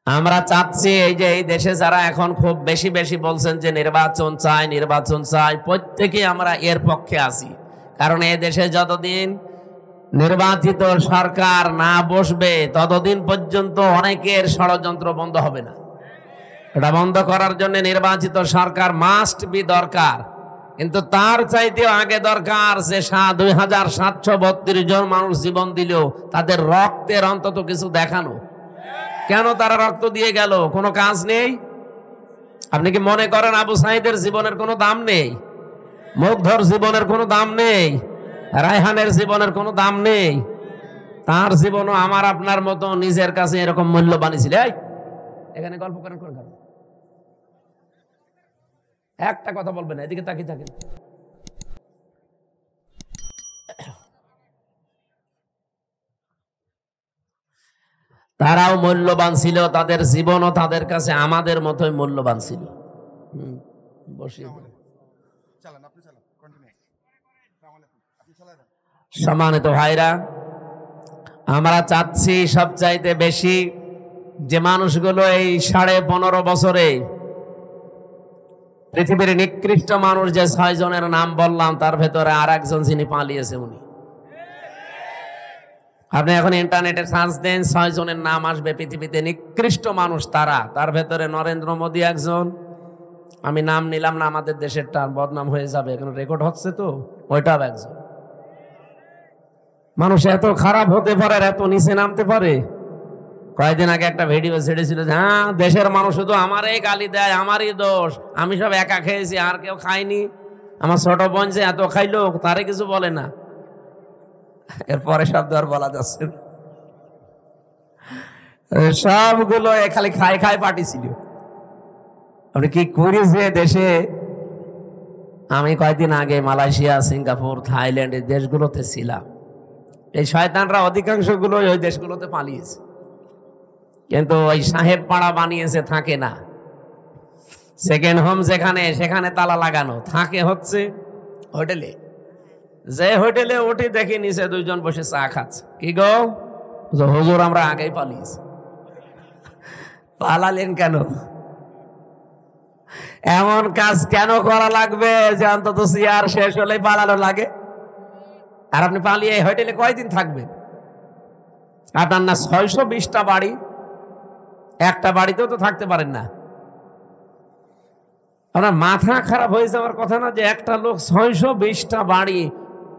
আমরা চাচ্ছি এই যে এই দেশে যারা এখন খুব বেশি বেশি বলছেন যে নির্বাচন চাই, প্রত্যেকেই আমরা এর পক্ষে আছি। কারণ এই দেশে যতদিন নির্বাচিত সরকার না বসবে ততদিন পর্যন্ত অনেকের ষড়যন্ত্র বন্ধ হবে না। এটা বন্ধ করার জন্য নির্বাচিত সরকার মাস্ট বি দরকার, কিন্তু তার চাইতেও আগে দরকার যে 2732 জন মানুষ জীবন দিল, তাদের রক্তের অন্তত কিছু দেখানো। কেন তারা রক্ত দিয়ে গেল? কোনো কাজ নেই? আপনি কি মনে করেন আবু সাঈদের জীবনের কোনো দাম নেই? মুগ্ধর জীবনের কোনো দাম নেই? রায়হানের জীবনের কোনো দাম নেই? তার জীবনও আমার আপনার মতো নিজের কাছে এরকম মূল্যবান ছিল। এখানে গল্প করেন কোন কারণে? একটা কথা বলবেন, এদিকে তাকিয়ে থাকেন। তারাও মূল্যবান ছিল, তাদের জীবনও তাদের কাছে আমাদের মতোই মূল্যবান ছিল। সম্মানিত ভাইরা, আমরা চাচ্ছি সবচাইতে বেশি যে মানুষগুলো এই 15.5 বছরে পৃথিবীর নিকৃষ্ট মানুষ যে 6 জনের নাম বললাম, তার ভেতরে আর একজন যিনি পালিয়েছে উনি। আপনি এখন ইন্টারনেটে সার্চ দেন, 6 জনের নাম আসবে পৃথিবীতে নিকৃষ্ট মানুষ তারা। তার ভেতরে নরেন্দ্র মোদী একজন। আমি নাম নিলাম না, আমাদের দেশেরটা বদনাম হয়ে যাবে, এখন রেকর্ড হচ্ছে তো। ওইটাও একজন। মানুষ এত খারাপ হতে পারে, এত নিচে নামতে পারে। কয়েকদিন আগে একটা ভিডিও ছেড়েছিল, হ্যাঁ দেশের মানুষ শুধু আমারই গালি দেয়, আমারই দোষ, আমি সব একা খেয়েছি, আর কেউ খায়নি। আমার ছোট বোন যে এত খাইলো, তারে কিছু বলে না। এরপরে শব্দ আর বলা যাচ্ছে না। সবগুলো খালি খাই পাঠিয়েছিল। আপনি কি করেছে দেশে? আমি কয়েকদিন আগে মালয়েশিয়া, সিঙ্গাপুর, থাইল্যান্ড এই দেশগুলোতে ছিলাম। এই শয়তানরা অধিকাংশ গুলো ওই দেশগুলোতে পালিয়েছে, কিন্তু ওই সাহেব পাড়া বানিয়েছে, থাকে না। সেকেন্ড হোম যেখানে, সেখানে তালা লাগানো, থাকে হচ্ছে হোটেলে। যে হোটেলে উঠি দেখি নিচে 2 জন বসে চা খাচ্ছে। কি গো হুজুর, আমরা আগেই পালিয়েছি। পালালেন কেন? এমন কাজ কেন করা লাগবে যে অন্তত চেয়ার শেষ হলেই পালানো লাগে? আর আপনি পালিয়ে হোটেলে কয়দিন থাকবেন? আপনার না 620টা বাড়ি, একটা বাড়িতেও তো থাকতে পারেন না। আপনার মাথা খারাপ হয়ে যাওয়ার কথা না যে একটা লোক 620টা বাড়ি,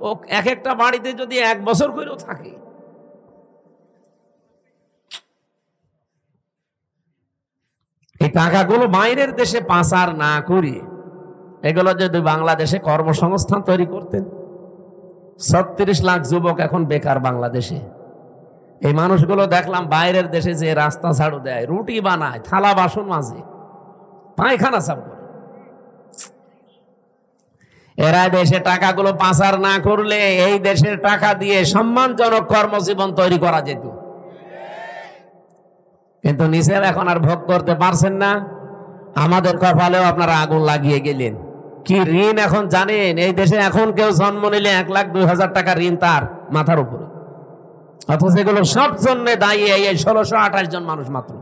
ও এক একটা বাড়িতে যদি 1 বছর করেও থাকে। এই টাকাগুলো বাইরের দেশে পাচার না করি, এগুলো যদি বাংলাদেশে কর্মসংস্থান তৈরি করতেন। 36 লাখ যুবক এখন বেকার বাংলাদেশে। এই মানুষগুলো দেখলাম বাইরের দেশে যে রাস্তা ঝাড়ু দেয়, রুটি বানায়, থালা বাসন মাজে, পায়খানা সাফ করে। এরা দেশে টাকাগুলো পাচার না করলে এই দেশের টাকা দিয়ে সম্মানজনক কর্মজীবন তৈরি করা যেত। কিন্তু নিচের এখন আর ভোগ করতে পারছেন না। আমাদের কপালেও আপনারা আগুন লাগিয়ে গেলেন। কি ঋণ এখন জানেন? এই দেশে এখন কেউ জন্ম নিলে 1,02,000 টাকা ঋণ তার মাথার উপরে। অথচ এগুলো সব জন্য দায়ী এই 1628 জন মানুষ মাত্র।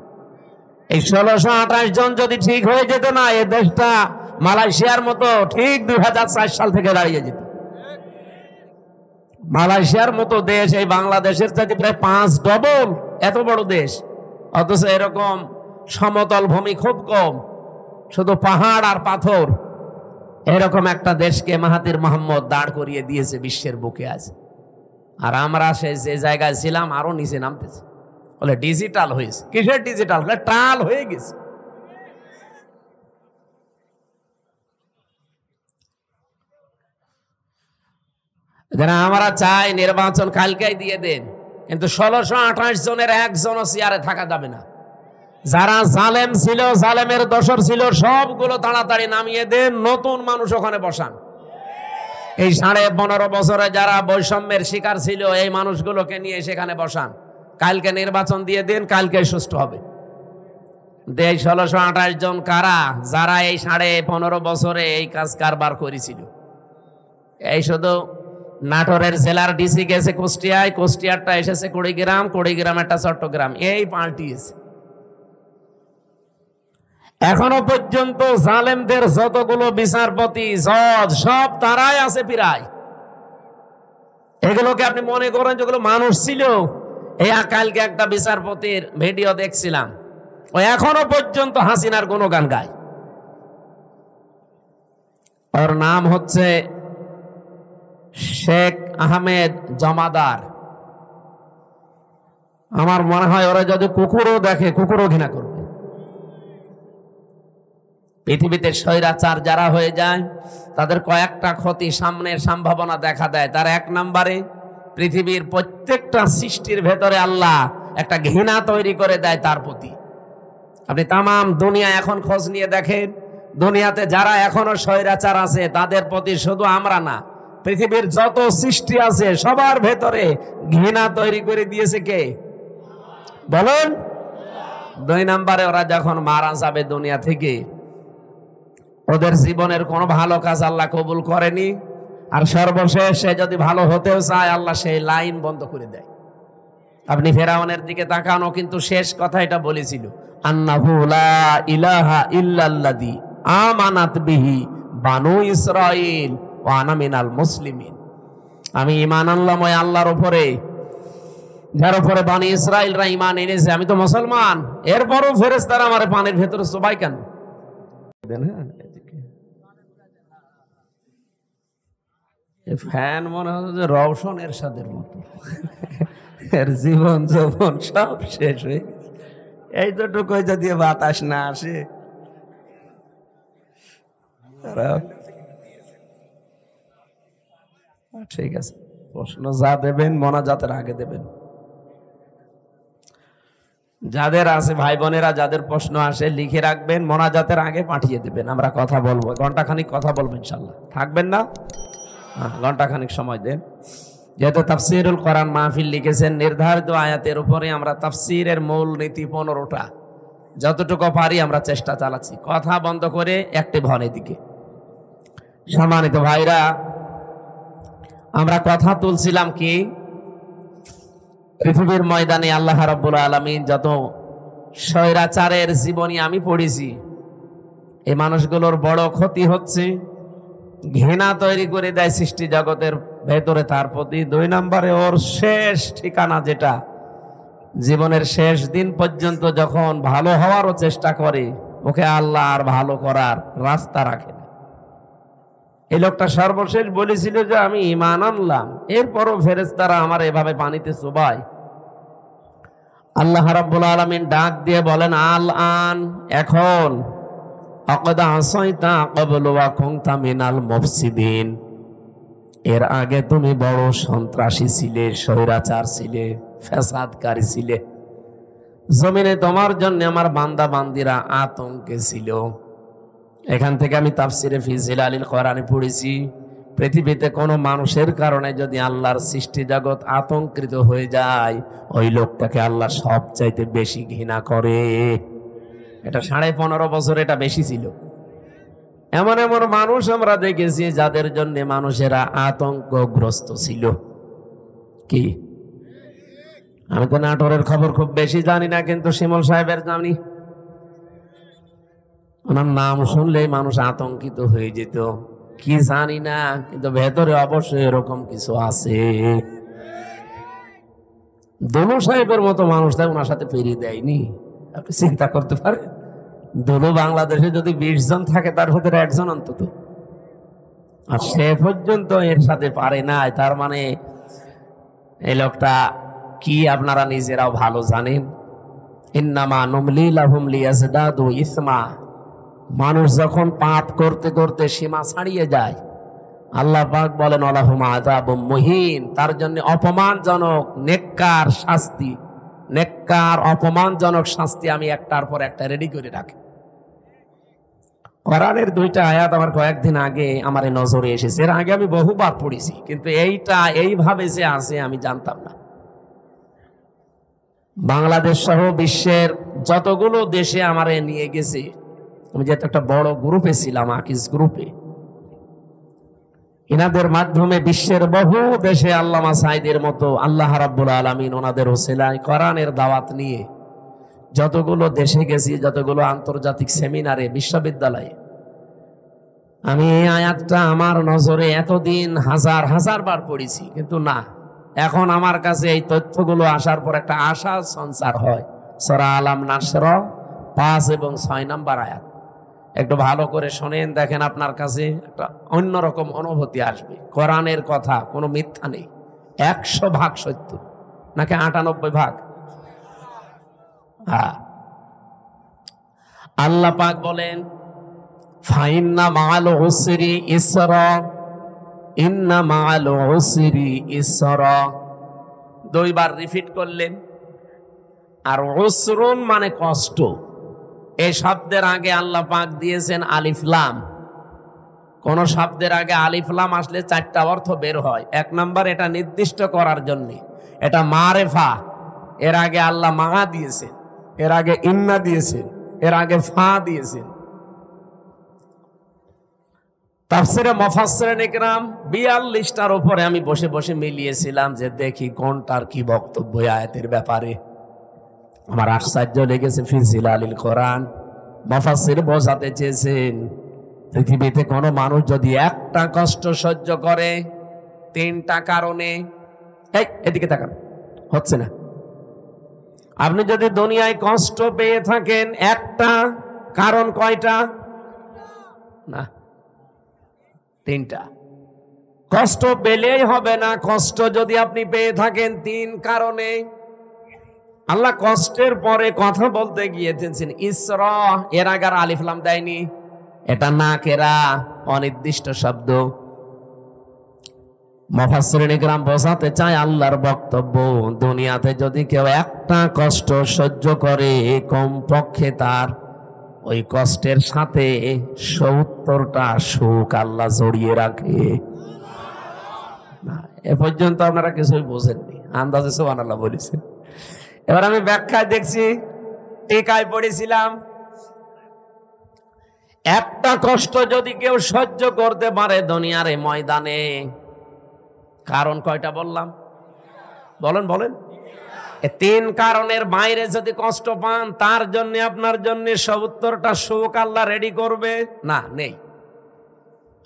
এই 1628 জন যদি ঠিক হয়ে যেত না, এই দেশটা মালয়েশিয়ার মতো ঠিক 2004 সাল থেকে দাঁড়িয়ে যেত। মালয়েশিয়ার মতো দেশ এই বাংলাদেশের চাইতে প্রায় 5 ডবল এত বড় দেশ, অথচ এরকম সমতল ভূমি খুব কম, শুধু পাহাড় আর পাথর। এরকম একটা দেশকে মাহাতির মোহাম্মদ দাঁড় করিয়ে দিয়েছে বিশ্বের বুকে আজ। আর আমরা যে জায়গায় ছিলাম আরো নিচে নামতেছে। বলে ডিজিটাল হয়েছে। কিসের ডিজিটাল? টাল হয়ে গেছে। আমরা চাই নির্বাচন কালকেই দিয়ে দেন, কিন্তু 1628 জনের একজনও চেয়ারে থাকা যাবে না। যারা জালেম ছিল, জালেমের দোসর ছিল, সবগুলো তাড়াতাড়ি নামিয়ে দেন, নতুন মানুষ ওখানে বসান। এই 15.5 বছরে যারা বৈষম্যের শিকার ছিল, এই মানুষগুলোকে নিয়ে সেখানে বসান। কালকে নির্বাচন দিয়ে দিন, কালকে সুষ্ঠু হবে। 1628 জন কারা? যারা এই 15.5 বছরে এই কাজ কারবার করেছিল। এই শুধু নাটোরের জেলার ডিসি গেছে কুষ্টিয়ায়, কুষ্টিয়ারটা এসেছে কুড়িগ্রাম, কুড়িগ্রাম একটা চট্টগ্রাম, এই পাল্টিয়েছে। এখনো পর্যন্ত জালেমদের যতগুলো বিচারপতি জজ সব তারাই আছে প্রায়। এগুলোকে আপনি মনে করেন যেগুলো মানুষ ছিল? এই কালকে একটা বিচারপতির ভিডিও দেখছিলাম, ও এখনো পর্যন্ত হাসিনার গুণগান গায়। ওর নাম হচ্ছে শেখ আহমেদ জমাদার। আমার মনে হয় ওরা যদি কুকুরও দেখে কুকুরও ঘৃণা করবে। পৃথিবীতে স্বৈরাচার যারা হয়ে যায় তাদের কয়েকটা ক্ষতি সামনের সম্ভাবনা দেখা দেয়। তার এক নম্বরে পৃথিবীর প্রত্যেকটা সৃষ্টির ভেতরে আল্লাহ একটা ঘৃণা তৈরি করে দেয় তার প্রতি। আপনি তামাম দুনিয়া এখন খোঁজ নিয়ে দেখেন, দুনিয়াতে যারা এখনো স্বৈরাচার আছে তাদের প্রতি শুধু আমরা না, পৃথিবীর যত সৃষ্টি আছে সবার ভেতরে ঘৃণা তৈরি করে দিয়েছে কে বলুন? দুই নম্বরে ওরা যখন মারা যাবে দুনিয়া থেকে, ওদের জীবনের কোনো ভালো কাজ আল্লাহ কবুল করেনি, আর সর্বশেষ সে যদি ভালো হতেও চায় আল্লাহ সেই লাইন বন্ধ করে দেয়। আপনি ফেরাউনের দিকে তাকানো, কিন্তু শেষ কথা এটা বলেছিল, আন্নাহু লা ইলাহা ইল্লাল্লাযী আমানাত বিহি বানু ইসরাঈল ওয়া আনা মিনাল মুসলিমিন। আমি ঈমান আনলাম ওই আল্লাহর উপরে যার উপরে বনি ইসরাঈলরা ঈমান এনেছে, আমি তো মুসলমান। এরপরও ফেরেশতারা আমারে পানির ভেতরে চোবাই কেন? ফ্যান মনে হচ্ছে রওশন এরশাদের মতো, এর জীবন যৌবন সব শেষ হয়ে গেছে। এই দুটুকু যদি বাতাস না আসে, ঠিক আছে, প্রশ্ন যা দেবেন মোনাজাতের আগে দেবেন। যাদের আছে ভাই বোনেরা, যাদের প্রশ্ন আসে লিখে রাখবেন, মোনাজাতের আগে পাঠিয়ে দেবেন, আমরা কথা বলবো। ঘন্টাখানিক কথা বলবো ইনশাল্লাহ, থাকবেন না? ঘন্টাখানিক সময় দেন। যেহেতু তাফসীরুল কোরআন মাহফিল লিখেছেন, নির্ধারিত আয়াতের উপরে আমরা তাফসীরের মূল নীতি 15টা, যতটুকু পারি আমরা চেষ্টা চালাচ্ছি। কথা বন্ধ করে অ্যাক্টিভ হন এদিকে। সম্মানিত ভাইরা, আমরা কথা তুলছিলাম কি, পৃথিবীর ময়দানে আল্লাহ রাব্বুল আলামিন যত স্বৈরাচারের জীবনী আমি পড়েছি, এই মানুষগুলোর বড় ক্ষতি হচ্ছে ঘৃণা তৈরি করে দেয় সৃষ্টি জগতের ভেতরে তার প্রতি। দুই নম্বরে ওর শেষ ঠিকানা, যেটা জীবনের শেষ দিন পর্যন্ত যখন ভালো হওয়ারও চেষ্টা করে, ওকে আল্লাহ আর ভালো করার রাস্তা রাখে না। এই লোকটা সর্বশেষ বলেছিল যে আমি ঈমান আনলাম, এরপরও ফেরেশতারা আমার এভাবে পানিতে চোবায়। আল্লাহ রাব্বুল আলামিন ডাক দিয়ে বলেন, আল আন, এখন, আকাদ আসাইতা ক্বাবলু ওয়া কুনতা মিনাল মুফসিদিন, এর আগে তুমি বড় সন্ত্রাসী ছিলে, স্বৈরাচার ছিলে, ফ্যাসাদকারী ছিলে। জমিনে তোমার জন্য আমার বান্দা বান্দিরা আতঙ্কে ছিল। এখান থেকে আমি তাফসিরে ফি জিলালিল কোরআনে পড়েছি, পৃথিবীতে কোনো মানুষের কারণে যদি আল্লাহর সৃষ্টি জগৎ আতঙ্কিত হয়ে যায়, ওই লোকটাকে আল্লাহ সবচাইতে বেশি ঘৃণা করে। এটা 15.5 বছর এটা বেশি ছিল। এমন এমন মানুষ আমরা দেখেছি যাদের জন্য মানুষেরা আতঙ্কগ্রস্ত ছিল। কি, আমি তো নাটোরের খবর খুব বেশি জানি না, কিন্তু শিমুল সাহেবের জানি। ওনার নাম শুনলেই মানুষ আতঙ্কিত হয়ে যেত। কি জানি না, কিন্তু ভেতরে অবশ্যই এরকম কিছু আছে। দোনো সাহেবের মতো মানুষ তাই ওনার সাথে পেরিয়ে দেয়নি। আপনি চিন্তা করতে পারেন, দোনো বাংলাদেশে যদি 20 জন থাকে তার ভেতরে একজন অন্তত, আর সে পর্যন্ত এর সাথে পারে না। তার মানে এই লোকটা কি আপনারা নিজেরাও ভালো জানেন। ইন্নামা নুমলি লাহুম লিয়াজদাদু ইসমা, মানুষ যখন পাপ করতে করতে সীমা ছাড়িয়ে যায়, আল্লাহ পাক বলেন ওয়ালাহুম আযাবুম মুহিন, তার জন্য অপমানজনক নেককার শাস্তি, নেককার অপমানজনক শাস্তি আমি একটার পর একটা রেডি করে রাখি। কোরআনের 2টা আয়াত আমার কয়েকদিন আগে আমার নজরে এসেছে, এর আগে আমি বহুবার পড়েছি, কিন্তু এইটা এইভাবে যে আছে আমি জানতাম না। বাংলাদেশ সহ বিশ্বের যতগুলো দেশে আমারে নিয়ে গেছে, আমি যেহেতু একটা বড় গ্রুপে ছিলাম, আকিজ গ্রুপে, এনাদের মাধ্যমে বিশ্বের বহু দেশে আল্লামা সাঈদের মতো আল্লাহ রাব্বুল আলামিন ওনাদের ওসিলায় কোরআনের দাওয়াত নিয়ে যতগুলো দেশে গেছি, যতগুলো আন্তর্জাতিক সেমিনারে, বিশ্ববিদ্যালয়ে, আমি এই আয়াতটা আমার নজরে এতদিন হাজার হাজার বার পড়েছি, কিন্তু না, এখন আমার কাছে এই তথ্যগুলো আসার পর একটা আশা সঞ্চার হয়। সূরা আলাম নাসর 5 এবং 6 নম্বর আয়াত একটু ভালো করে শোনেন, দেখেন আপনার কাছে একটা অন্যরকম অনুভূতি আসবে। কোরআনের কথা কোনো মিথ্যা নেই, 100% সত্য, নাকি 98%? হ্যাঁ, আল্লাহ পাক বলেন ফাইন্না মাআল উসরি ইসরা, ইন্না মাআল উসরি ইসরা, 2 বার রিপিট করলেন। আর উসরুন মানে কষ্ট, এই শব্দের আগে আল্লাহ পাক দিয়েছেন আলিফ লাম। কোন শব্দের আগে আলিফ লাম আসলে 4টা অর্থ বের হয়। 1 নাম্বার, এটা নির্দিষ্ট করার জন্য, এটা মারেফা, এর আগে আল্লাহ মা দিয়েছেন, এর আগে ইন্না দিয়েছেন, এর আগে ফা দিয়েছেন। তাফসিরে মুফাসসিরিন ইকরাম 42টার উপরে আমি বসে বসে মিলিয়েছিলাম যে দেখি কোনটার কি বক্তব্য আয়াতের ব্যাপারে। আমার আশ্চর্য লেগেছে, ফি জিলালিল কোরআন মুফাসসির বোঝাতে চেয়েছেন পৃথিবীতে কোনো মানুষ যদি একটা কষ্ট সহ্য করে 3টা কারণে, এদিকে তাকান, হচ্ছে না, আপনি যদি দুনিয়ায় কষ্ট পেয়ে থাকেন একটা কারণ, কয়টা? না, 3টা। কষ্ট পেলেই হবে না, কষ্ট যদি আপনি পেয়ে থাকেন 3 কারণে। আল্লাহ কষ্টের পরে কথা বলতে গিয়েছেন ইসরা, এর আগে আলিফ লাম দেয়নি, এটা নাকেরা, অনির্দিষ্ট শব্দ। মুফাসসিরিন ইকরাম বোঝাতে চায় আল্লাহর বক্তব্য, দুনিয়াতে যদি কেউ একটা কষ্ট সহ্য করে, কমপক্ষে তার ওই কষ্টের সাথে 70টা সুখ আল্লাহ জড়িয়ে রাখে। না, এ পর্যন্ত আপনারা কিছুই বোঝেননি, আন্দাজে সুবহানাল্লাহ বলেছেন। এবার আমি ব্যাখ্যায় দেখছি, টিকায় পড়েছিলাম, একটা কষ্ট যদি কেউ সহ্য করতে পারে দুনিয়ার এই ময়দানে, কারণ কয়টা বললাম? বলেন বলেন। 3 কারণের বাইরে যদি কষ্ট পান, তার জন্য আপনার জন্য 70টা সুখ আল্লাহ রেডি করবে? না, নেই।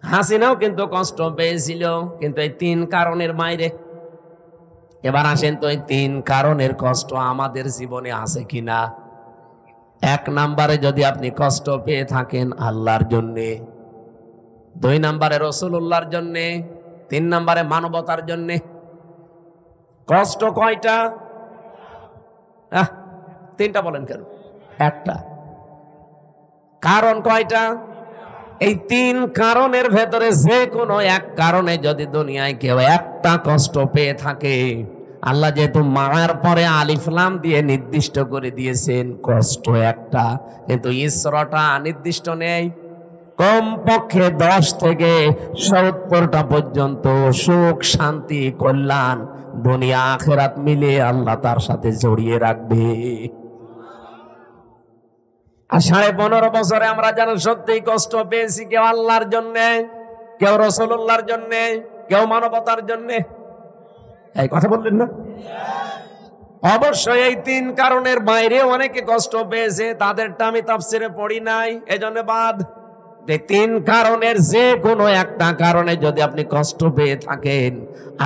হাসিনাও কিন্তু কষ্ট পেয়েছিল, কিন্তু এই 3 কারণের বাইরে। এবার আসেন তো, এই 3 কারণের কষ্ট আমাদের জীবনে আছে কিনা? 1 নাম্বারে যদি আপনি কষ্ট পেয়ে থাকেন আল্লাহর জন্যে, 2 নাম্বারে রাসূলুল্লাহর জন্যে, 3 নাম্বারে মানবতার জন্যে। কষ্ট কয়টা? 3টা বলেন কেন? 1টা। কারণ কয়টা? এই 3 কারণের ভেতরে যে কোনো 1 কারণে যদি দুনিয়ায় কেউ একটা কষ্ট পেয়ে থাকে, আল্লাহ যেহেতু মার পরে আলিফ লাম দিয়ে নির্দিষ্ট করে দিয়েছেন কষ্ট একটা, কিন্তু ইসরাটা নির্দিষ্ট নেই। কমপক্ষে 10 থেকে 70টা পর্যন্ত সুখ, শান্তি, কল্যাণ দুনিয়া আখিরাত মিলে আল্লাহ তার সাথে জড়িয়ে রাখবে। আর 15.5 বছরে আমরা যেন সত্যিই কষ্ট পেয়েছি, কেউ আল্লাহর জন্যে, কেউ রাসূলুল্লাহর জন্যে, কেউ মানবতার জন্যে। এই কথা বললেন না? অবশ্যই এই 3 কারণের বাইরে অনেকে কষ্ট পেয়েছে, তাদেরটা আমি তাফসিরে পড়ি নাই, এজন্য বাদ। 3 কারণের যে কোনো একটা কারণে যদি আপনি কষ্ট পেয়ে থাকেন,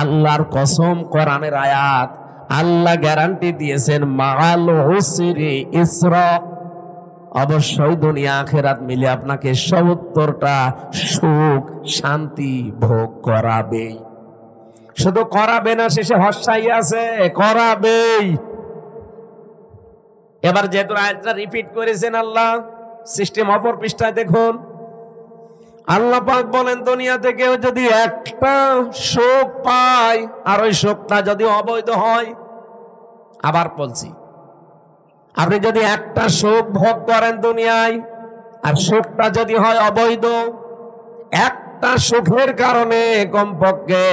আল্লাহর কসম, কোরআনের আয়াত, আল্লাহ গ্যারান্টি দিয়েছেন মাআল উসরি ইসরা, অবশ্যই দুনিয়া আখিরাত মিলে আপনাকে 70টা সুখ, শান্তি ভোগ করাবে। শুধু করাবে না, শেষে হসাই আছে, করাবেই। এবার যেহেতু আয়াতটা রিপিট করেছেন আল্লাহ, সিস্টেম অপর পৃষ্ঠায় দেখুন, আল্লাহ পাক বলেন দুনিয়াতে কেউ যদি একটা সুখ পায়, আর ওই সুখটা যদি অবৈধ হয়, আবার বলছি, আপনি যদি একটা সুখ ভোগ করেন দুনিয়ায়, আর সুখটা যদি হয় অবৈধ, একটা সুখের কারণে কমপক্ষে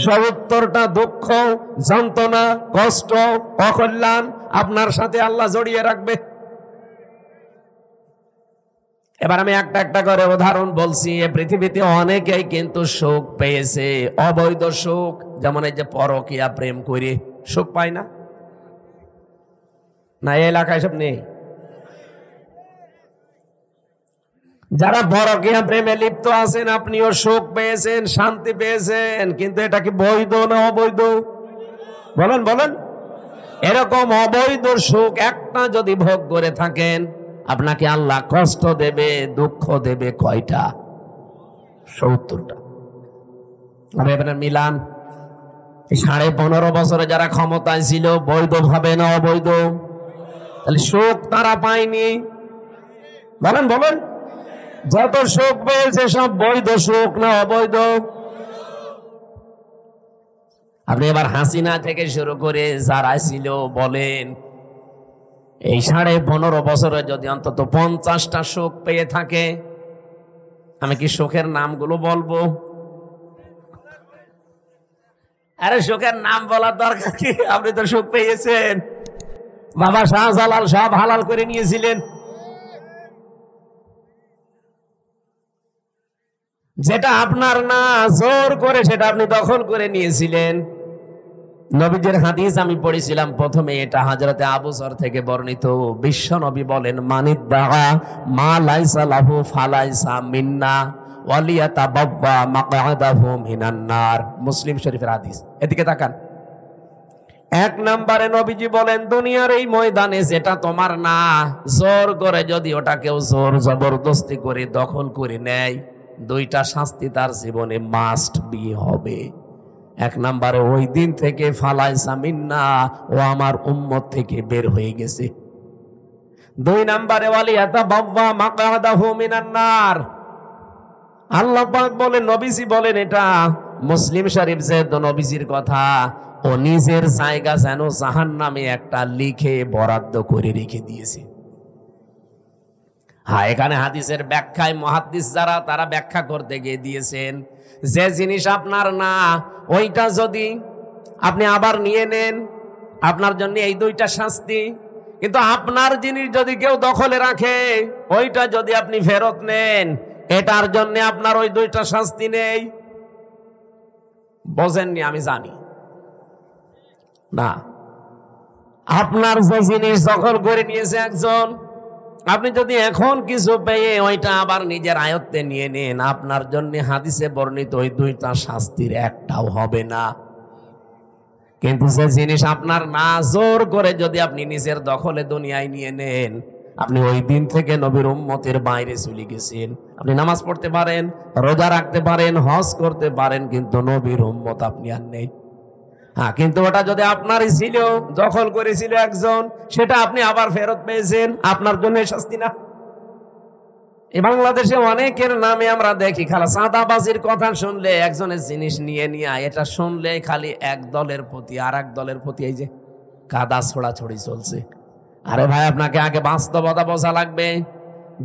70টা দুঃখ, যন্ত্রণা, কষ্ট, অকল্যাণ আপনার সাথে আল্লাহ জড়িয়ে রাখবে। এবার আমি একটা একটা করে উদাহরণ বলছি। পৃথিবীতে অনেকেই কিন্তু সুখ পেয়েছে, অবৈধ সুখ, যেমন এই যে পরকীয়া প্রেম করে সুখ পায় না, না এই এলাকায় সব নেই, যারা পরকীয়া প্রেমে লিপ্ত আছেন, আপনিও সুখ পেয়েছেন, শান্তি পেয়েছেন, কিন্তু এটা কি বৈধ না অবৈধ? বলেন বলেন। এরকম অবৈধ সুখ একটা যদি ভোগ করে থাকেন, আপনাকে আল্লাহ কষ্ট দেবে, দুঃখ দেবে কয়টা? 70টা। আমি এবার মিলান, 15.5 বছরে যারা ক্ষমতায় ছিল, বৈধ ভাবে না অবৈধ? তাহলে সুখ তারা পায়নি? বলেন বলেন। যত সুখ পেয়েছে সব বৈধ সুখ না অবৈধ? আপনি এবার হাসিনা থেকে শুরু করে যারা ছিল বলেন, এই 15.5 বছরে যদি অন্তত 50টা সুখ পেয়ে থাকে, আমি কি সুখের নামগুলো বলবো? আরে সুখের নাম বলার দরকার কি? আপনি তো সুখ পেয়েছেন। বাবা শাহজালাল সব হালাল করে নিয়েছিলেন। যেটা আপনার না, জোর করে সেটা আপনি দখল করে নিয়েছিলেন। নবীজির হাদিস আমি পড়েছিলাম প্রথমে, এটা হযরতে আবু যর থেকে বর্ণিত। বিশ্ব নবী বলেন, মানিদ্দাআ মা লাইসা লাহু ফালাইসা মিন্না ওয়ালিয়াতাবাওয়া মাকআদাহু মিনান নার। মুসলিম শরীফের হাদিস। এদিকে তাকান। 1 নম্বরে নবীজি বলেন, দুনিয়ার এই ময়দানে যেটা তোমার না, জোর করে যদি ওটা কেউ জোর জবরদস্তি করে দখল করে নেয়, 2টা শাস্তি তার জীবনে মাস্ট বি হবে। 1 নম্বরে ওই দিন থেকে ফালাইসা মিন্না, ও আমার উম্মত থেকে বের হয়ে গেছে। 2 নম্বরে ওয়ালিয়াতাবাওয়া মাকআদাহু মিনান নার। আল্লাহ পাক বলেন, নবীজি বলেন, এটা মুসলিম শরীফ যে নবীজির কথা, ও নিজের জায়গা যেন জাহান্নামে একটা লিখে বরাদ্দ করে রেখে দিয়েছে। হ্যাঁ, এখানে হাদিসের ব্যাখ্যায় মুহাদ্দিস যারা, তারা ব্যাখ্যা করতে গিয়ে দিয়েছেন, যে জিনিস আপনার না, ওইটা যদি আপনি আবার নিয়ে নেন, আপনার জন্য এই 2টা শাস্তি। কিন্তু আপনার জিনিস যদি কেউ দখলে রাখে, ওইটা যদি আপনি ফেরত নেন, এটার জন্য আপনার ওই 2টা শাস্তি নেই। বোঝেননি? আমি জানি না। আপনার যে জিনিস দখল করে নিয়েছে একজন, আপনি যদি এখন কিছু পেয়ে ওইটা আবার নিজের আয়ত্তে নিয়ে নেন, আপনার জন্য হাদিসে বর্ণিত ওই 2টা শাস্তির একটাও হবে না। কিন্তু যে জিনিস আপনার না, জোর করে যদি আপনি নিজের দখলে দুনিয়ায় নিয়ে নেন, আপনি ওই দিন থেকে নবীর উম্মতের বাইরে চলে গেছেন। আপনি নামাজ পড়তে পারেন, রোজা রাখতে পারেন, হজ করতে পারেন, কিন্তু নবীর উম্মত আপনি আর নেই। হ্যাঁ, কিন্তু ওটা যদি আপনারই ছিল, দখল করেছিল একজন, সেটা আপনি আবার ফেরত পেয়েছেন, আপনার জন্য শাস্তি না? এই বাংলাদেশে অনেকের নামে আমরা দেখি, খালি চাঁদাবাজির কথা শুনলে, একজনের জিনিস নিয়ে নিয়ে, এটা শুনলে খালি এক দলের প্রতি আর এক দলের প্রতি এই যে কাদা ছোড়াছড়ি চলছে। আরে ভাই, আপনাকে আগে বাস্তবতা বোঝা লাগবে।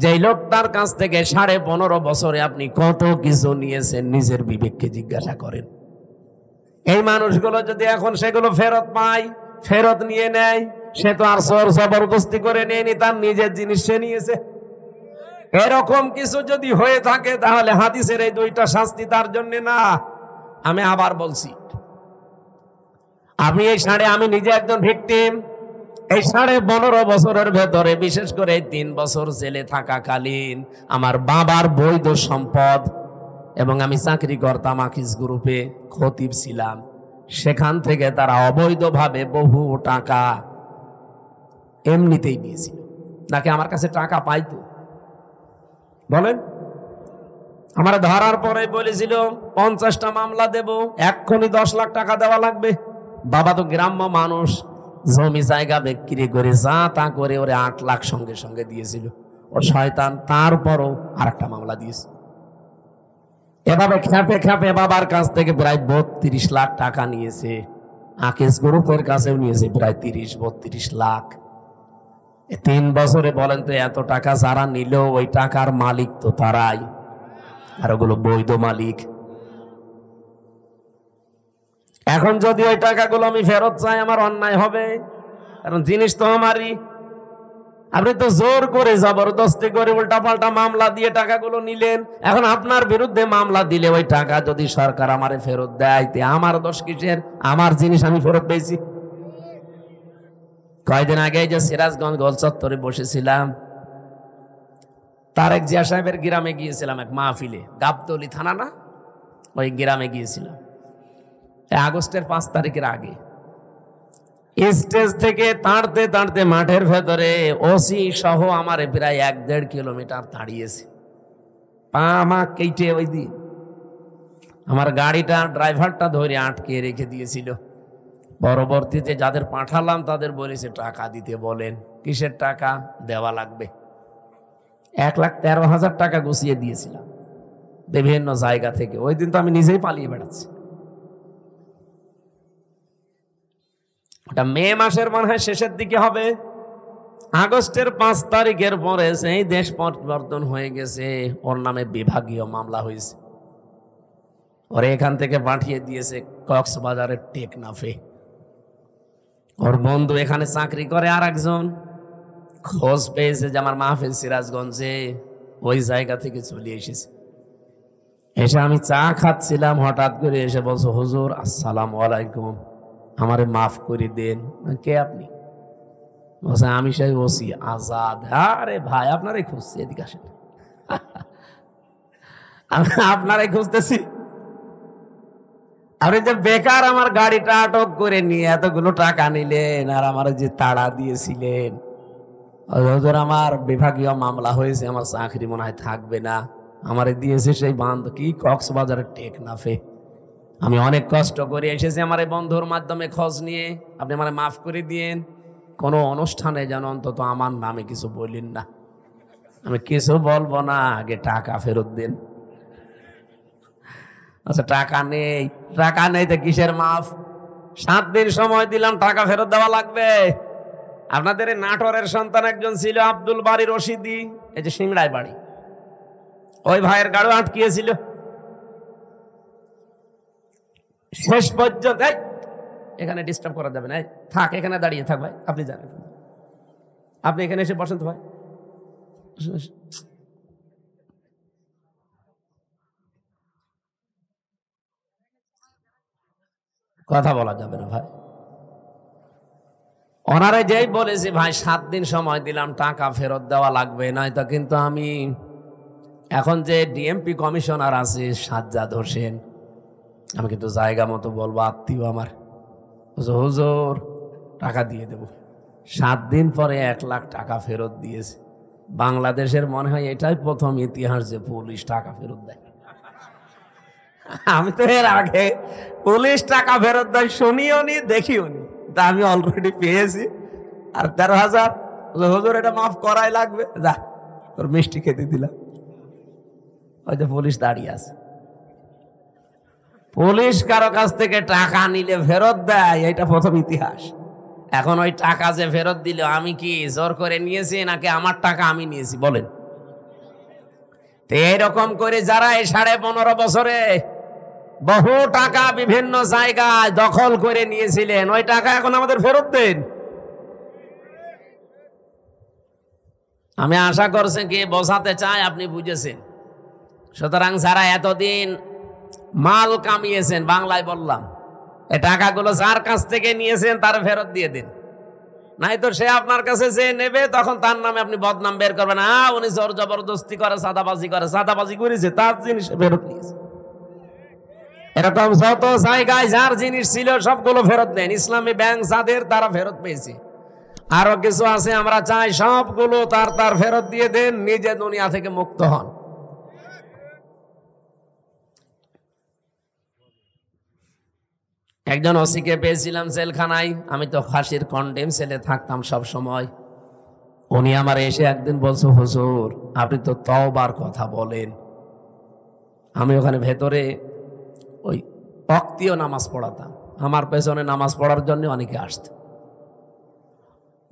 যে লোকটার কাছ থেকে 15.5 বছরে আপনি কত কিছু নিয়েছেন, নিজের বিবেককে জিজ্ঞাসা করেন। এই মানুষগুলো যদি এখন সেগুলো ফেরত পায়, ফেরত নিয়ে নেয়, সে তো আর জোর জবরদস্তি করে নেয়নি, তার নিজের জিনিস সে নিয়েছে। এরকম কিছু যদি হয়ে থাকে, তাহলে হাদিসের এই 2টা শাস্তি তার জন্য না। আমি আবার বলছি, আমি আমি নিজে একজন ভিকটিম। এই 15.5 বছরের ভেতরে, বিশেষ করে 3 বছর জেলে থাকাকালীন, আমার বাবার বৈধ সম্পদ, এবং আমি চাকরি করতাম আকিস গ্রুপে, খতিব ছিলাম, সেখান থেকে তারা অবৈধভাবে বহু টাকা এমনিতেই নিয়েছিল। নাকি আমার কাছে টাকা পাইতো? বলেন। আমার ধরার পরে বলেছিল 50টা মামলা দেব, এক্ষুনি 10 লাখ টাকা দেওয়া লাগবে। বাবা তো গ্রাম্য মানুষ, জমি জায়গা বিক্রি করে যা তা করে ওরে 8 লাখ সঙ্গে সঙ্গে দিয়েছিল। ও শয়তান, তারপরও আরেকটা মামলা দিয়েছে। এভাবে খেপে খেপে বাবার কাছ থেকে প্রায় 32 লাখ টাকা নিয়েছে। আকিস গ্রুপের কাছেও নিয়েছে প্রায় 30-32 লাখ। 3 বছরে বলেন তো, এত টাকা যারা নিল, ওই টাকার মালিক তো তারাই, আর ওগুলো বৈধ মালিক। এখন যদি ওই টাকাগুলো আমি ফেরত চাই, আমার অন্যায় হবে, কারণ জিনিস তো আমারই। আপনি তো জোর করে জবরদস্তি করে উল্টাপাল্টা মামলা দিয়ে টাকাগুলো নিলেন। এখন আপনার বিরুদ্ধে মামলা দিলে ওই টাকা যদি সরকার আমারে ফেরত দেয়, তে আমার দোষ কিসের? আমার জিনিস আমি ফেরত পেয়েছি। কয়েকদিন আগে যে সিরাজগঞ্জ গোল চত্বরে বসেছিলাম, তারেক জিয়া সাহেবের গ্রামে গিয়েছিলাম এক মাহফিলে, গাবতলী থানা না, ওই গ্রামে গিয়েছিলাম আগস্টের 5 তারিখের আগে। স্টেজ থেকে তাড়তে তাড়তে মাঠের ভেতরে ওসি সহ আমারে প্রায় 1-1.5 কিলোমিটার তাড়িয়েছে। পা মা কেটে ওই দিন আমার গাড়িটা ড্রাইভারটা ধরে আটকে রেখে দিয়েছিল। পরবর্তীতে যাদের পাঠালাম তাদের বলেছে টাকা দিতে বলেন। কিসের টাকা? দেওয়া লাগবে। 1,13,000 টাকা গুছিয়ে দিয়েছিলাম বিভিন্ন জায়গা থেকে। ওই দিন তো আমি নিজেই পালিয়ে বেড়াচ্ছি। ওটা মে মাসের মনে হয় শেষের দিকে হবে। আগস্টের 5 তারিখের পরে সেই দেশ পরিবর্তন হয়ে গেছে, ওর নামে বিভাগীয় মামলা হয়েছে। ওরে এখান থেকে পাঠিয়ে দিয়েছে কক্সবাজারের টেকনাফে। ওর বন্ধু এখানে চাকরি করে, আর একজন খোঁজ পেয়েছে যে আমার মাহফিল সিরাজগঞ্জে, ওই জায়গা থেকে চলে এসেছে। এসে আমি চা খাচ্ছিলাম, হঠাৎ করে এসে বলছো, হুজুর আসসালামু আলাইকুম, আমারে মাফ করে দেন। কে আপনি? বলছে আমি সেই ওসি আজাদ। আরে ভাই আপনারাই খুঁজছি, এদিকে আসেন। আপনারাই খুঁজতেছি। আপনি যে বেকার আমার গাড়িটা আটক করে নিয়ে এতগুলো টাকা নিলেন আর আমার যে তাড়া দিয়েছিলেন, হুজুর আমার বিভাগীয় মামলা হয়েছে, আমার চাকরি মনে হয় থাকবে না। আমারে দিয়েছে সেই বান্ধ কি কক্সবাজারের টেকনাফে। আমি অনেক কষ্ট করে এসেছি আমার এই বন্ধুর মাধ্যমে খোঁজ নিয়ে, আপনি আমারে মাফ করে দিয়েন। কোনো অনুষ্ঠানে যেন অন্তত আমার নামে কিছু বললেন না। আমি কিছু বলবো না, আগে টাকা ফেরত দিন। আচ্ছা টাকা নেই, টাকা নেই তো কিসের মাফ? 7 দিন সময় দিলাম, টাকা ফেরত দেওয়া লাগবে। আপনাদের এই নাটোরের সন্তান একজন ছিল আব্দুল বারী রশিদি, এই যে সিংড়ায় বাড়ি, ওই ভাইয়ের গাড়ি আটকিয়েছিল। শেষ পর্যন্ত এখানে ডিস্টার্ব করা যাবে না, থাক এখানে দাঁড়িয়ে থাক ভাই, আপনি জানেন, আপনি এখানে এসে বসেন তো ভাই। কথা বলা যাবে না ভাই। ওনারা যেই বলেছে ভাই 7 দিন সময় দিলাম, টাকা ফেরত দেওয়া লাগবে, নয়তো কিন্তু আমি এখন যে ডিএমপি কমিশনার আছে সাজ্জাদ হোসেন, আমি কিন্তু জায়গা মতো বলবো, আত্মীয় আমার, হুজুর টাকা দিয়ে দেব। 7 দিন পরে 1 লাখ টাকা ফেরত দিয়েছে। বাংলাদেশের মনে হয় এটাই প্রথম ইতিহাস যে পুলিশ টাকা ফেরত দেয়। আমি তো এর আগে পুলিশ টাকা ফেরত দেয় শুনিও নি, দেখিও নি, তা আমি অলরেডি পেয়েছি। আর 13,000 হুজুর এটা মাফ করাই লাগবে, যা তোর মিষ্টি খেতে দিলাম। ওই যে পুলিশ দাঁড়িয়ে আছে। পুলিশ কারো কাছ থেকে টাকা নিলে ফেরত দেয়, এটা প্রথম ইতিহাস। এখন ওই টাকা যে ফেরত দিল, আমি কি জোর করে নিয়েছি নাকি আমার টাকা আমি নিয়েছি বলেন? তো এইরকম করে যারা এই 15.5 বছরে বহু টাকা বিভিন্ন জায়গায় দখল করে নিয়েছিলেন, ওই টাকা এখন আমাদের ফেরত দেন। আমি আশা করছি কি বোঝাতে চাই আপনি বুঝেছেন। সুতরাং যারা এতদিন মাল কামিয়েছেন, বাংলায় বললাম, এই টাকাগুলো যার কাছ থেকে নিয়েছেন তার ফেরত দিয়ে দিন, নাই তো সে আপনার কাছে যে নেবে তখন তার নামে আপনি বদনাম বের করবেন। উনি জোর জবরদস্তি করে, সাদাবাজি করে, সাদাবাজি করেছে, তার জিনিস ফেরত নিয়েছে। এরকম যত জায়গায় যার জিনিস ছিল সবগুলো ফেরত দেন। ইসলামী ব্যাংক যাদের, তারা ফেরত পেয়েছে। আরো কিছু আছে, আমরা চাই সবগুলো তার ফেরত দিয়ে দেন, নিজে দুনিয়া থেকে মুক্ত হন। একজন ওসিকে পেয়েছিলাম জেলখানায়, আমি তো ফাঁসির কন্ডেম সেলে থাকতাম সব সময়। উনি আমার এসে একদিন বলছো, হুজুর আপনি তো তওবার কথা বলেন। আমি ওখানে ভেতরে ওই ওয়াক্তীয় নামাজ পড়াতাম, আমার পেছনে নামাজ পড়ার জন্য অনেকে আসত।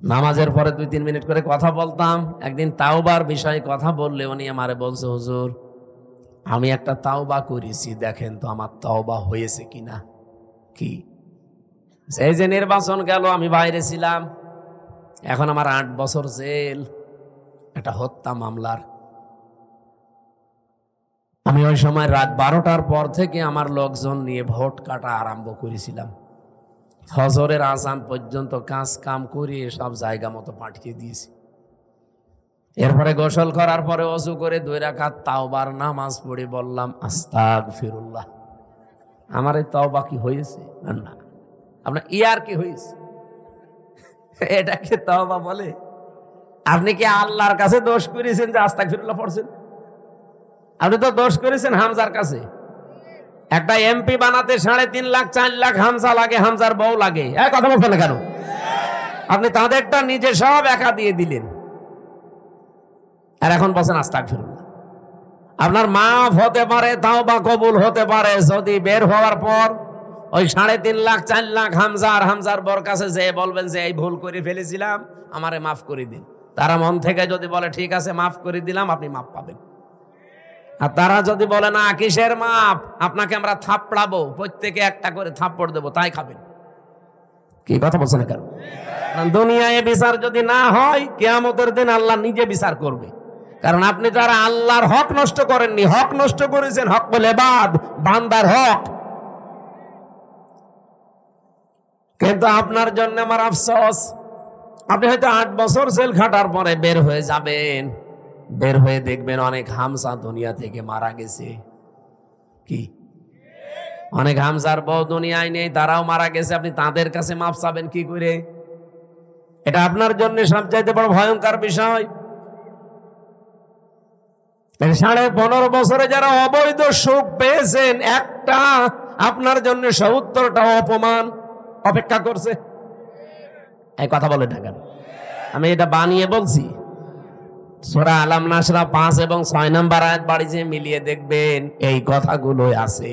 নামাজের পরে 2-3 মিনিট করে কথা বলতাম। একদিন তাওবার বিষয়ে কথা বললে উনি আমারে বলছে, হুজুর আমি একটা তাওবা করেছি, দেখেন তো আমার তাওবা হয়েছে কিনা। কি? সেই যে নির্বাচন গেল, আমি বাইরে ছিলাম, এখন আমার 8 বছর জেল, একটা হত্যা মামলার। আমি ওই সময় রাত 12টার পর থেকে আমার লোকজন নিয়ে ভোট কাটা আরম্ভ করেছিলাম। ফজরের আজান পর্যন্ত কাজ কাম করে সব জায়গা মতো পাঠিয়ে দিয়েছি। এরপরে গোসল করার পরে ওযু করে 2 রাকাত তাওবার নামাজ পড়ে বললাম আস্তাগফিরুল্লাহ। আমার এই তওবা কি হয়েছে? না, আপনার ইয়ার কি হয়েছে? এটাকে তওবা বলে? আপনি কি আল্লাহর কাছে দোষ করেছেন যে আস্তাগফিরুল্লাহ পড়ছেন? আপনি তো দোষ করেছেন হামজার কাছে। একটা এমপি বানাতে 3.5 লাখ 4 লাখ হামজা লাগে, হামজার বউ লাগে। কথা বলছেন না কেন? আপনি তাদেরটা নিজে সব একা দিয়ে দিলেন, আর এখন বলছেন আস্তাগফিরুল্লাহ। আপনার মাফ হতে পারে, তাওবা কবুল হতে পারে যদি বের হওয়ার পর ওই 3.5 লাখ 4 লাখ হামজার বর কাছে যে বলবেন যে এই ভুল করে ফেলেছিলাম, আমারে মাফ করে দিন। তারা মন থেকে যদি বলে ঠিক আছে মাফ করে দিলাম, আপনি মাফ পাবেন। আর তারা যদি বলে না কিসের মাপ, আপনাকে আমরা থাপড়াবো, প্রত্যেকে একটা করে থাপ্পড় দেবো, তাই খাবেন। কি কথা বলছেন না কেন? দুনিয়ায় বিচার যদি না হয়, কিয়ামতের দিন আল্লাহ নিজে বিচার করবে। কারণ আপনি যারা আল্লাহর হক নষ্ট করেননি, হক নষ্ট করেছেন, হক বলে বান্দার হক। কিন্তু আপনার জন্য আমার আফসোস, আপনি হয়তো 8 বছর জেল খাটার পরে বের হয়ে যাবেন, বের হয়ে দেখবেন অনেক হামজা দুনিয়া থেকে মারা গেছে। কি অনেক হামজার বউ দুনিয়ায় নেই, তারাও মারা গেছে। আপনি তাদের কাছে মাফ চাবেন কি করে? এটা আপনার জন্য সবচাইতে বড় ভয়ঙ্কর বিষয়। 15.5 বছরে যারা অবৈধ সুখ পেয়েছেন, একটা আপনার জন্য 70টা অপমান অপেক্ষা করছে। এই কথা বলে না কেন? আমি এটা বানিয়ে বলছি। সূরা আলাম নাসরা 5 এবং 6 নম্বর আয়াত বাড়ি যে মিলিয়ে দেখবেন এই কথাগুলো আছে।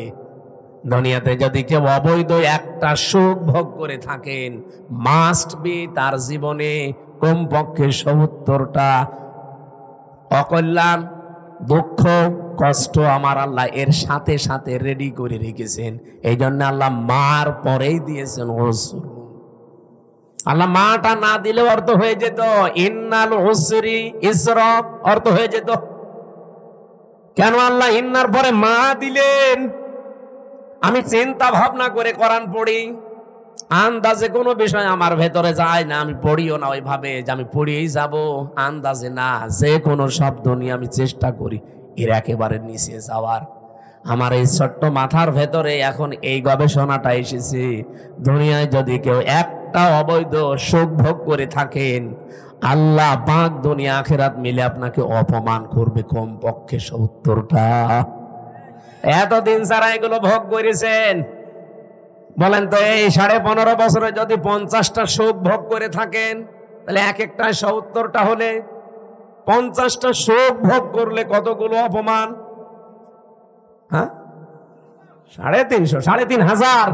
দুনিয়াতে যদি কেউ অবৈধ একটা সুখ ভোগ করে থাকেন, মাস্ট বি তার জীবনে কমপক্ষে 70টা অকল্যাণ, দুঃখ, কষ্ট আমার আল্লাহ এর সাথে সাথে রেডি করে রেখেছেন। এই জন্য আল্লাহ মার পরেই দিয়েছেন উসর। আল্লাহ মাটা না দিলে অর্থ হয়ে যেত ইন্নাল উসরি ইসরা, অর্থ হয়ে যেত। কেন আল্লাহ ইন্নার পরে মা দিলেন? আমি চিন্তা ভাবনা করে কোরআন পড়ি, আন্দাজে কোনো বিষয় আমার ভেতরে যায় না, আমি পড়িও না ওইভাবে যে আমি পড়িয়েই যাব, আন্দাজে না। যে কোনো শব্দ নিয়ে আমি চেষ্টা করি এর একেবারে নিচে যাওয়ার। আমার এই ছোট্ট মাথার ভেতরে এখন এই গবেষণাটা এসেছে, দুনিয়ায় যদি কেউ একটা অবৈধ সুখ ভোগ করে থাকেন, আল্লাহ পাক দুনিয়া আখিরাত মিলে আপনাকে অপমান করবে কমপক্ষে 70টা। এতদিন যারা এগুলো ভোগ করেছেন, বলেন তো এই 15.5 বছরে যদি 50টা সুখ ভোগ করে থাকেন, তাহলে এক একটা 70টা হলে 50টা সুখ ভোগ করলে কতগুলো অপমান? হ্যাঁ, 350, 3,500,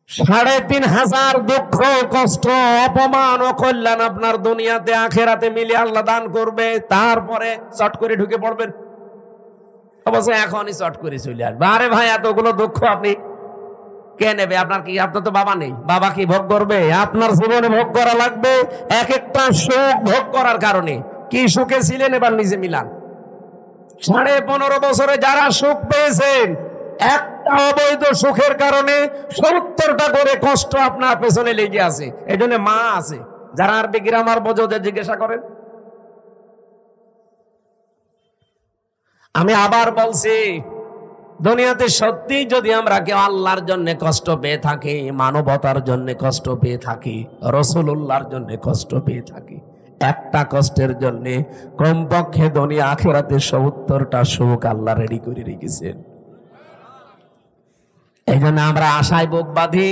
3,500 দুঃখ, কষ্ট, অপমান, অকল্যাণ আপনার দুনিয়াতে আখেরাতে মিলে আল্লাহ দান করবে। তারপরে চট করে ঢুকে পড়বেন, অবশ্য এখনই চট করে চলে আসবে। আরে ভাই, এতগুলো দুঃখ আপনি কে নেবে? আপনার কি, আপনার তো বাবা নেই, বাবা কি ভোগ করবে? আপনার জীবনে ভোগ করা লাগবে। এক একটা সুখ ভোগ করার কারণে কি সুখে ছিলেন এবার নিজে মিলান। 15.5 বছরে যারা সুখ পেয়েছেন, একটা অবৈধ সুখের কারণে 70টা করে কষ্ট আপনার পেছনে লেগে আছে। এই জন্য মা আছে, যারা আরবি গ্রামার বোঝোদের জিজ্ঞাসা করেন। আমি আবার বলছি, দুনিয়াতে সত্যি যদি আমরা কেউ আল্লাহর জন্য কষ্ট পেয়ে থাকি, মানবতার জন্য কষ্ট পেয়ে থাকি, রাসূলুল্লাহর জন্য কষ্ট পেয়ে থাকি, একটা কষ্টের জন্য কমপক্ষে দুনিয়া আখিরাতে 70টা সুখ আল্লাহ রেডি করে রেখেছেন। এই জন্য আমরা আশায় বুক বাঁধি,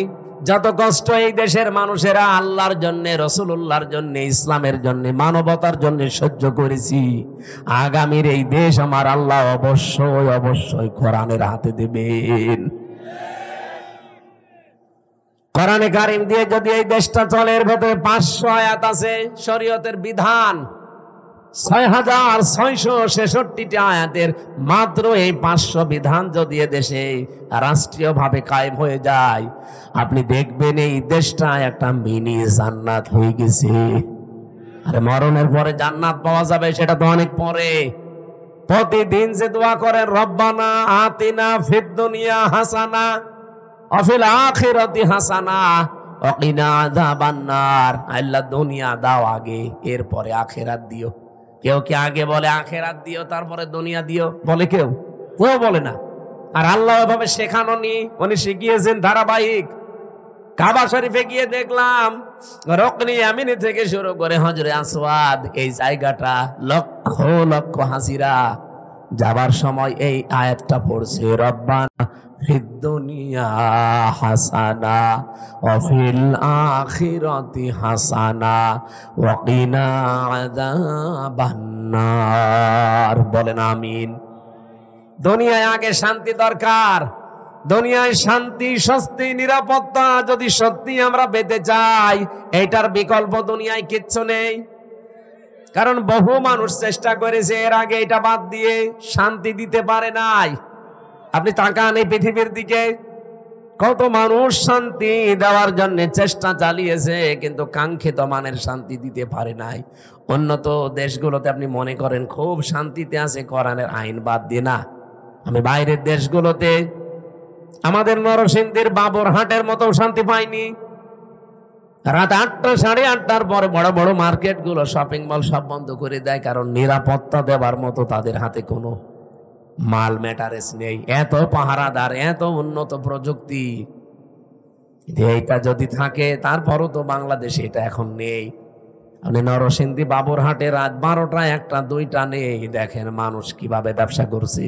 যত কষ্ট এই দেশের মানুষেরা আল্লাহর জন্য, রাসূলুল্লাহর জন্য, ইসলামের জন্য, মানবতার জন্য সহ্য করেছি, আগামীর এই দেশ আমার আল্লাহ অবশ্যই অবশ্যই কোরআনের হাতে দেবেন। কোরআনে কারিম দিয়ে যদি এই দেশটা চলে, এর ভেতরে 500 আয়াত আছে শরীয়তের বিধান, 6,666টা আয়াতের মাত্র এই 500 বিধান যদি দেশে রাষ্ট্রীয়ভাবে কায়েম হয়ে যায়, আপনি দেখবেন এই দেশটা একটা মিনি জান্নাত হয়ে গেছে। আরে মরণের পরে জান্নাত পাওয়া যাবে সেটা তো অনেক পরে। প্রতিদিন যে দোয়া করেন, রব্বানা আতিনা ফিদ দুনিয়া হাসানা ওয়া ফিল আখিরাতি হাসানা ওয়াকিনা আযাবান নার, আল্লাহ দুনিয়া দাও আগে, এরপরে আখিরাত দিও। কেউ কি আগে বলে আখিরাত দিও তারপরে দুনিয়া দিও? বলে কেউ? কেউ বলে না। আর আল্লাহ এভাবে শেখানো নি, উনি শিখিয়েছেন ধারাবাহিক। কাবা শরীফে গিয়ে দেখলাম রকনি ইয়ামিনী থেকে শুরু করে হজরে আসওয়াদ, এই জায়গাটা লক্ষ লক্ষ হাজিরা যাবার সময় এই আয়াতটা পড়ছে, রব্বানা ফিদ দুনিয়া হাসানা ওয়া ফিল আখিরাতি হাসানা ওয়া কিনা আযাবান নার। বলেন আমিন। দুনিয়ায় আগে শান্তি দরকার। দুনিয়ায় শান্তি, স্বস্তি, নিরাপত্তা যদি সত্যি আমরা পেতে চাই, এটার বিকল্প দুনিয়ায় কিচ্ছু নেই। কারণ বহু মানুষ চেষ্টা করেছে এর আগে এটা বাদ দিয়ে, শান্তি দিতে পারে নাই। আপনি তাকান এই পৃথিবীর দিকে, কত মানুষ শান্তি দেওয়ার জন্য চেষ্টা চালিয়েছে, কিন্তু কাঙ্ক্ষিত মানের শান্তি দিতে পারে নাই। উন্নত দেশগুলোতে আপনি মনে করেন খুব শান্তিতে আছে, কোরআনের আইন বাদ দিয়ে না। আমি বাইরের দেশগুলোতে, আমাদের নরসিংদীর বাবুরহাটের মতো শান্তি পাইনি। রাত 8টা, 8:30টার পরে বড় বড় মার্কেট গুলো, শপিং মল সব বন্ধ করে দেয়, কারণ নিরাপত্তা দেবার মতো তাদের হাতে কোনো মাল ম্যাটারেস নেই। এত পাহারাদার, এত উন্নত প্রযুক্তি, এইটা যদি থাকে, তারপরও তো বাংলাদেশে এটা এখন নেই। আপনি নরসিংদী বাবুরহাটে রাত 12টা, 1টা, 2টা নেই, দেখেন মানুষ কিভাবে ব্যবসা করছে।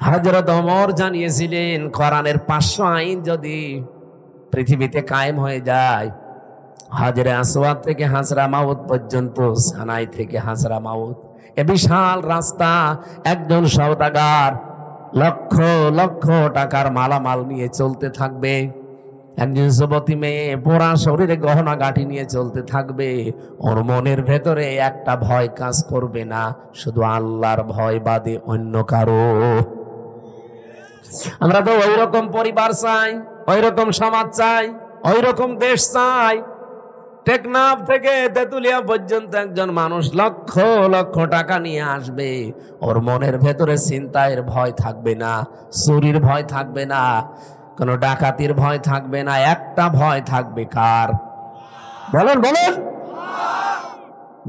হযরত ওমর জানিয়েছিলেন কোরআনের 500 আইন যদি পৃথিবীতে কায়েম হয়ে যায়, হাজরে আসওয়াদ থেকে হাজরা মাউত পর্যন্ত, সানাই থেকে হাজরা মাউত, এ বিশাল রাস্তা, একজন সওদাগার লক্ষ লক্ষ টাকার মালামাল নিয়ে চলতে থাকবে। একজন যুবতী মেয়ে পোড়া শরীরে গহনা গাঁঠি নিয়ে চলতে থাকবে। ওর মনের ভেতরে একটা ভয় কাজ করবে না, শুধু আল্লাহর ভয় বাদে অন্য কারো। আমরা তো ওই রকম পরিবার চাই, ওই রকম সমাজ চাই, ওই রকম দেশ চাই। টেকনাফ থেকে তেতুলিয়া পর্যন্ত একজন মানুষ লক্ষ লক্ষ টাকা নিয়ে আসবে, ওর মনের ভেতরে ছিনতাইয়ের ভয় থাকবে না, চুরির ভয় থাকবে না, কোন ডাকাতির ভয় থাকবে না। একটা ভয় থাকবে, কার? বলেন বলেন।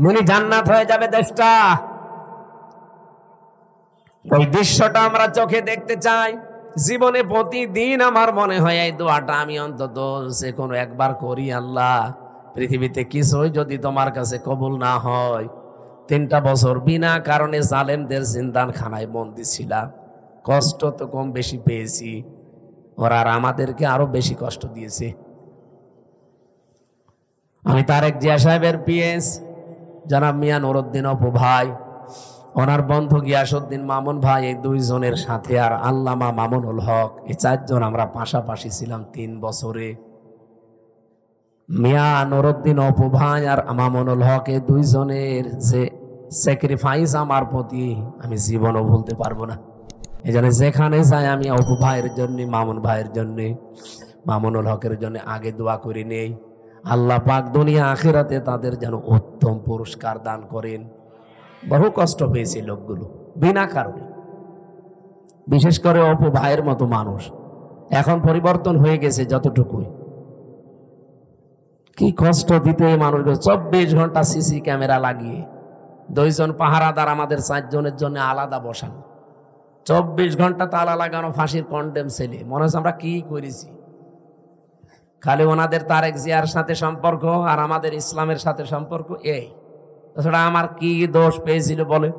মনি জান্নাত হয়ে যাবে দেশটা। ওই দৃশ্যটা আমরা চোখে দেখতে চাই। জীবনে প্রতিদিন আমার মনে হয় এই দোয়াটা আমি অন্তত যে কোনো একবার করি, আল্লাহ পৃথিবীতে কিছুই যদি তোমার কাছে কবুল না হয়, 3টা বছর বিনা কারণে জালেমদের জিন্দানখানায় বন্দী ছিলাম, কষ্ট তো কম বেশি পেয়েছি, ওরা আর আমাদেরকে আরো বেশি কষ্ট দিয়েছে। আমি তারেক জিয়া সাহেবের পিএস জনাব মিয়া নুরউদ্দিন অপু ভাই, ওনার বন্ধু গিয়াসউদ্দিন মামুন ভাই, এই 2 জনের সাথে আর আল্লামা মামুনুল হক, এই 4 জন আমরা পাশাপাশি ছিলাম 3 বছরে। মিয়া নুরউদ্দিন অপু ভাই আর মামুনুল হক, এই 2 জনের যে স্যাক্রিফাইস আমার প্রতি আমি জীবনও ভুলতে পারবো না। এই জন্য যেখানে যাই আমি অপু ভাইয়ের জন্য, মামুন ভাইয়ের জন্য, মামুনুল হকের জন্য আগে দোয়া করে নেই, আল্লাহ পাক দুনিয়া আখিরাতে তাদের যেন উত্তম পুরস্কার দান করেন। বহু কষ্ট পেয়েছে লোকগুলো বিনা কারণে, বিশেষ করে অপু ভাইয়ের মতো মানুষ। এখন পরিবর্তন হয়ে গেছে যতটুকুই, কি কষ্ট দিতে মানুষগুলো। 24 ঘন্টা সিসি ক্যামেরা লাগিয়ে, 2 জন পাহারাদার আমাদের 4 জনের জন্য আলাদা বসানো, 24 ঘন্টা তালা লাগানো, ফাঁসির কন্ডেম ছেলে। মনে হচ্ছে আমরা কি করেছি। খালি ওনাদের তারেক জিয়ার সাথে সম্পর্ক আর আমাদের ইসলামের সাথে সম্পর্ক, এই তাছাড়া আমার কি দোষ পেয়েছিল বলে?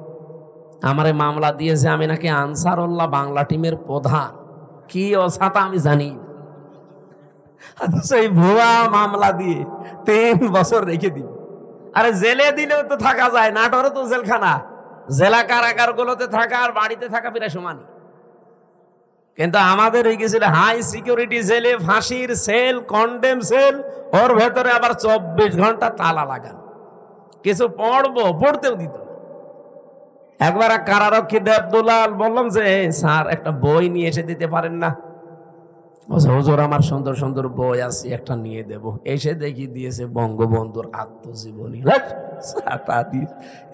আমারে মামলা দিয়েছে, আমি নাকি আনসারুল্লাহ বাংলা টিমের প্রধান, কি অসাতা আমি জানি। সেই ভুয়া মামলা দিয়ে 3 বছর রেখে দিই। আরে জেলে দিলেও তো থাকা যায়, নাটোরে তো জেলখানা, জেলা কারাগার গুলোতে থাকা আর বাড়িতে থাকা প্রায় সমানই। কিন্তু আমাদের হয়ে গেছিল হাই সিকিউরিটি জেলে, ফাঁসির সেল, কন্ডেম সেল, ওর ভেতরে আবার 24 ঘন্টা তালা লাগানো। কিছু পড়তেও দিত না। একবার কারারক্ষী দেবদুলাল বললাম যে স্যার একটা বই নিয়ে এসে দিতে পারেন না? হুজুর আমার সুন্দর সুন্দর বই আছে, একটা নিয়ে দেব। এসে দেখি দিয়েছে বঙ্গবন্ধুর আত্মজীবনী।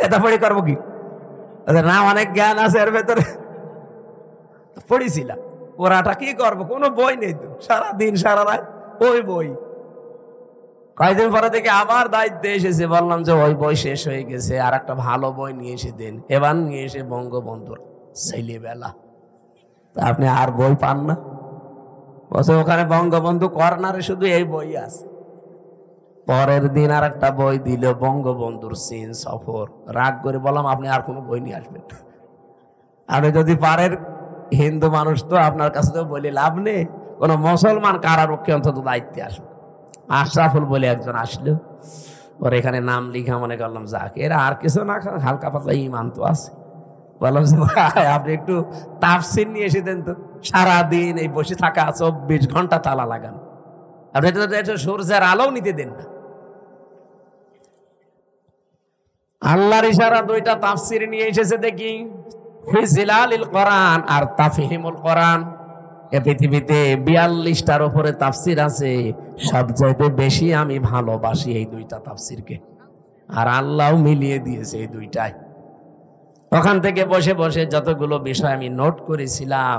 এটা পড়ে করবো কি? না, অনেক জ্ঞান আছে এর ভেতরে, পড়েছিলাম। ওরাটা কি করবো, কোনো বই নেই তো, সারাদিন সারা রাত ওই বই। কয়েকদিন পরে দেখে আবার দায়িত্বে এসেছে, বললাম যে ওই বই শেষ হয়ে গেছে, আর একটা ভালো বই নিয়ে এসে দেন। এবার নিয়ে এসে বঙ্গবন্ধুর ছেলেবেলা। আপনি আর বই পান না? বলছে ওখানে বঙ্গবন্ধু কর্নারে শুধু এই বই আছে। পরের দিন আর একটা বই দিল, বঙ্গবন্ধুর চীন সফর। রাগ করে বললাম আপনি আর কোনো বই নিয়ে আসবেন না, আপনি যদি পারেন, হিন্দু মানুষ তো আপনার কাছে তো বলে লাভ নেই, কোন মুসলমান কারারক্ষী অন্তত দায়িত্বে আসবে। আশরাফুল বলে একজন আসলো, ওর এখানে নাম লিখা, মনে করলাম যাক, এরা আর কিছু না, হালকা পাতলা ইমান তো আছে। বললাম যে ভাই আপনি একটু তাফসীর নিয়ে এসে দেন তো, সারাদিন এই বসে থাকা 24 ঘন্টা তালা লাগান, আপনি তো সূর্যের আলো নিতে দেন না। আল্লাহর ইশারা দুইটা তাফসীর নিয়ে এসেছে দেখি, ফি জিলালিল কোরআন আর তাফহিমুল কোরআন। এ পৃথিবীতে 42টার উপরে তাফসীর আছে, সবচাইতে বেশি আমি ভালোবাসি এই দুইটা তাফসীরকে, আর আল্লাহও মিলিয়ে দিয়েছে এই দুইটাই। ওখান থেকে বসে বসে যতগুলো বিষয় আমি নোট করেছিলাম,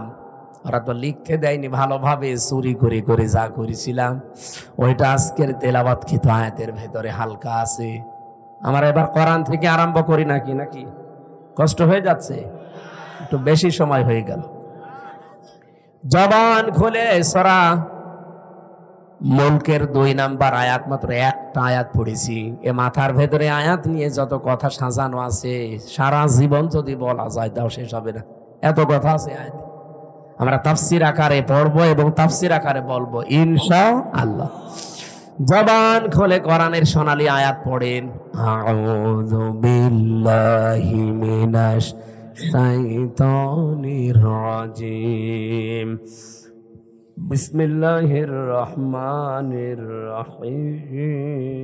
ওরা তো লিখতে দেয়নি, ভালোভাবে চুরি করে করে যা করেছিলাম ওইটা আজকের তেলাওয়াতকৃত আয়াতের ভেতরে হালকা আছে। আমার এবার কোরআন থেকে আরম্ভ করি নাকি কষ্ট হয়ে যাচ্ছে, একটু বেশি সময় হয়ে গেল। জবান খুলে সূরা মুলকের 2 নাম্বার আয়াত, মাত্র একটা আয়াত পড়েছি। এ মাথার ভেতরে আয়াত নিয়ে যত কথা সাজানো আছে, সারা জীবন যদি বলা যায় তাও শেষ হবে না, এত কথা আছে আয়াত। আমরা তাফসীর আকারে পড়বো এবং তাফসীর আকারে বলবো ইনশাআল্লাহ। জবান খুলে কোরআনের সোনালী আয়াত পড়েন। আউযু বিল্লাহি মিনাশ শাইতানির রাজিম, বিসমিল্লাহির রহমানির রহিম।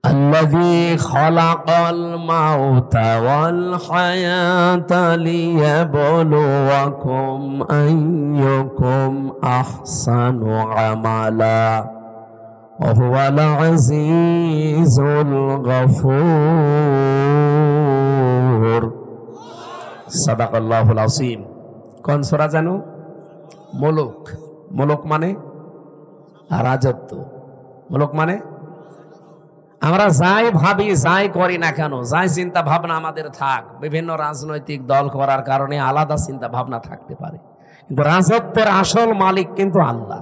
الذي خلق الموت والحياة ليبلوكم أيكم أحسن عملا وهو العزيز الغفور صدق الله العظيم। কোন সূরা জানো? মুলক। মুলক মানে রাজত্ব, মুলক মানে আমরা যাই ভাবি, যাই করি না কেন, যাই চিন্তা ভাবনা আমাদের থাক, বিভিন্ন রাজনৈতিক দল করার কারণে আলাদা চিন্তা ভাবনা থাকতে পারে, কিন্তু রাজত্বের আসল মালিক কিন্তু আল্লাহ।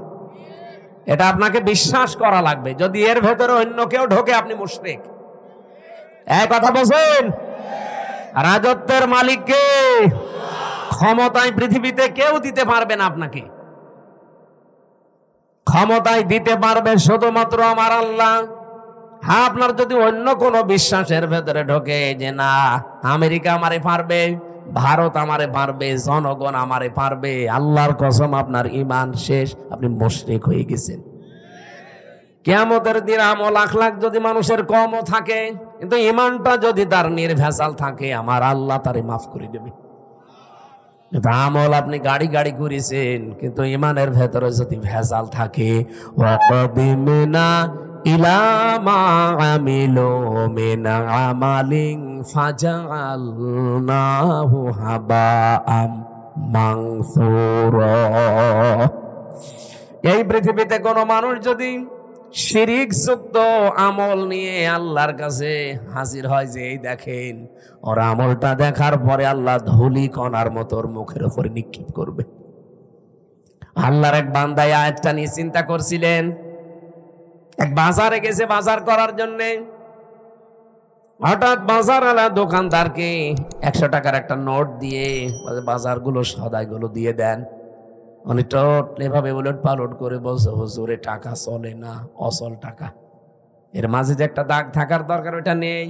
এটা আপনাকে বিশ্বাস করা লাগবে। যদি এর ভেতরে অন্য কেউ ঢোকে আপনি মুশরিক। এই কথা বলছেন? রাজত্বের মালিককে ক্ষমতায় পৃথিবীতে কেউ দিতে পারবে না আপনাকে, ক্ষমতায় দিতে পারবে শুধুমাত্র আমার আল্লাহ। হ্যাঁ, আপনার যদি অন্য কোনো বিশ্বাসের ভেতরে ঢোকে যে না আমেরিকা আমারে পারবে, ভারত আমারে পারবে, জনগণ আমারে পারবে, আল্লাহর কসম আপনার ঈমান শেষ, আপনি মুশরিক হয়ে গেছেন। কিয়ামতের দিন আমল আখলাক যদি মানুষের কমও থাকে, কিন্তু ঈমানটা যদি তার নির্ভেজাল থাকে, আমার আল্লাহ তারে মাফ করে দেবে। আমল আপনি গাড়ি গাড়ি করেছেন, কিন্তু ঈমানের ভেতরে যদি ভেজাল থাকে, ওয়াকাদিমনা ইলা মা আমিলু মিন আমালিন ফাজআলনাহু হাবাআম মানসুরা। এই পৃথিবীতে কোন মানুষ যদি শিরিক যুক্ত আমল নিয়ে আল্লাহর কাছে হাজির হয়, যে এই দেখেন, ওর আমলটা দেখার পরে আল্লাহ ধুলি কণার মতো ওর মুখের উপরে নিক্ষেপ করবে। আল্লাহর এক বান্দা আয়াতটা নিয়ে চিন্তা করছিলেন। এক বাজারে গেছে বাজার করার জন্য, হঠাৎ বাজারওয়ালা দোকানদারকে 100 টাকার একটা নোট দিয়ে বাজারগুলো সদাইগুলো দিয়ে দেন। উনি এভাবে উলট পালট করে বলছে, হুজুরে টাকা চলে না, অচল টাকা, এর মাঝে যে একটা দাগ থাকার দরকার ওটা নেই,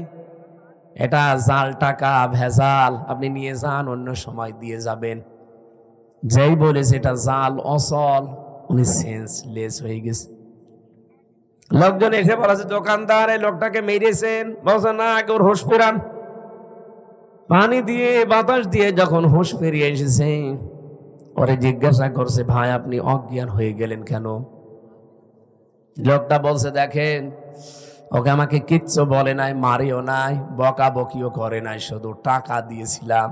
এটা জাল টাকা, ভেজাল, আপনি নিয়ে যান, অন্য সময় দিয়ে যাবেন। যেই বলেছে এটা জাল অচল, উনি সেন্সলেস হয়ে গেছে। লোকজন এসে বলেছে, দোকানদার এই লোকটাকে মেরেছেন। বলছে না, আগে ওর হুঁশ ফেরান। পানি দিয়ে বাতাস দিয়ে যখন হুঁশ ফিরিয়ে এসেছে, ওরে জিজ্ঞাসা করছে, ভাই আপনি অজ্ঞান হয়ে গেলেন কেন? লোকটা বলছে, দেখেন, ওকে আমাকে কিচ্ছু বলে নাই, মারিও নাই, বকা বকিও করে নাই, শুধু টাকা দিয়েছিলাম,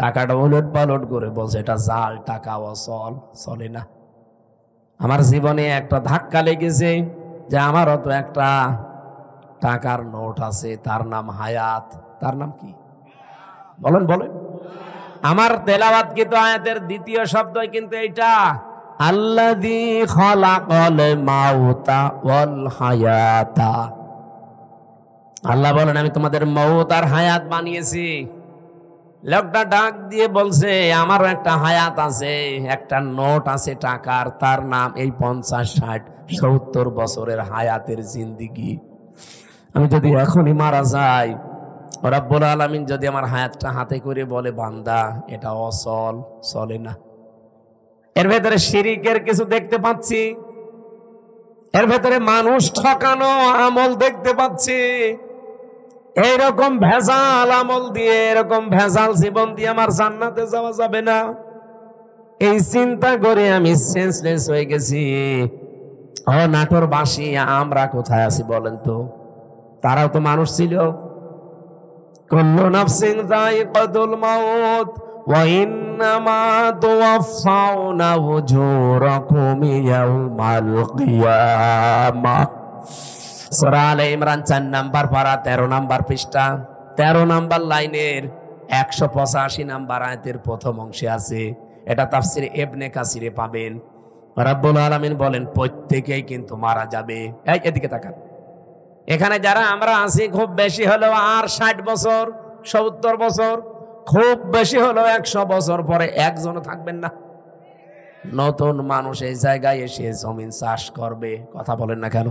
টাকাটা উলট পালট করে বলছে এটা জাল টাকা, অচল, চলে না। আমার জীবনে একটা ধাক্কা লেগেছে যে আমারও তো একটা টাকার নোট আছে, তার নাম হায়াত। তার নাম কি বলেন বলেন? আমার তেলাওয়াতকৃত আয়াতের দ্বিতীয় শব্দই কিন্তু এইটা, আল্লাযী খালাকাল মাউতা ওয়াল হায়াতা। আল্লাহ বলেন আমি তোমাদের মউত আর হায়াত বানিয়েছি। লোকটা ডাক দিয়ে বলছে আমারও একটা হায়াত আছে, একটা নোট আছে টাকার, তার নাম এই 50, 60, 70 বছরের হায়াতের জিন্দেগি। আমি যদি এখনই মারা যাই, রব্বুল আলামিন যদি আমার হায়াতটা হাতে করে বলে বান্দা এটা অচল, চলে না। এর ভেতরে শিরিকের কিছু দেখতে পাচ্ছি, এর ভেতরে মানুষ ঠকানো আমল দেখতে পাচ্ছি। এইরকম ভেজাল আমল দিয়ে, এরকম ভেজাল জীবন দিয়ে আমার জান্নাতে যাওয়া যাবে না। এই চিন্তা করে আমি সেন্সলেস হয়ে গেছি। ও নাটোরবাসী, আমরা কোথায় আছি বলেন তো? তারাও তো মানুষ ছিল। কুল্লু নাফসিন যায়িকাতুল মাউত ওয়া ইন্নামা তুওয়াফাউনা উজুরাকুম ইয়াউমাল কিয়ামাহ। সূরা আলে ইমরান 4 নাম্বার পারা 13 নাম্বার পৃষ্ঠা 13 নাম্বার লাইনের 185 নাম্বার আয়াতের প্রথম অংশে আছে। এটা তাফসিরে ইবনে কাসিরে পাবেন। রব্বুল আলামিন বলেন প্রত্যেকেই কিন্তু মারা যাবে। এদিকে তাকান। এখানে যারা আমরা আছি খুব বেশি হলো আর 60 বছর, 70 বছর, খুব বেশি হলো 100 বছর পরে একজনও থাকবেন না। নতুন মানুষ এই জায়গায় এসে জমিন চাষ করবে। কথা বলেন না কেন?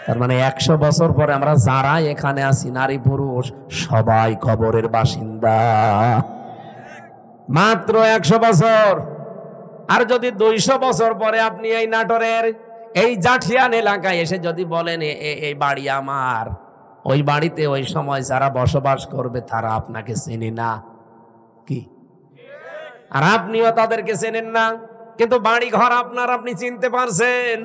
তার মানে 100 বছর পরে আমরা যারা এখানে আছি, নারী পুরুষ সবাই কবরের বাসিন্দা। মাত্র 100 বছর। আর যদি 200 বছর পরে আপনি এই নাটোরের এই জাঠিয়ান এলাকায় এসে যদি বলেন এই বাড়ি আমার, ওই বাড়িতে ওই সময় যারা বসবাস করবে তারা আপনাকে চেনে না কি? আর আপনিও তাদেরকে চেনেন না, কিন্তু বাড়ি ঘর আপনার, আপনি চিনতে পারছেন।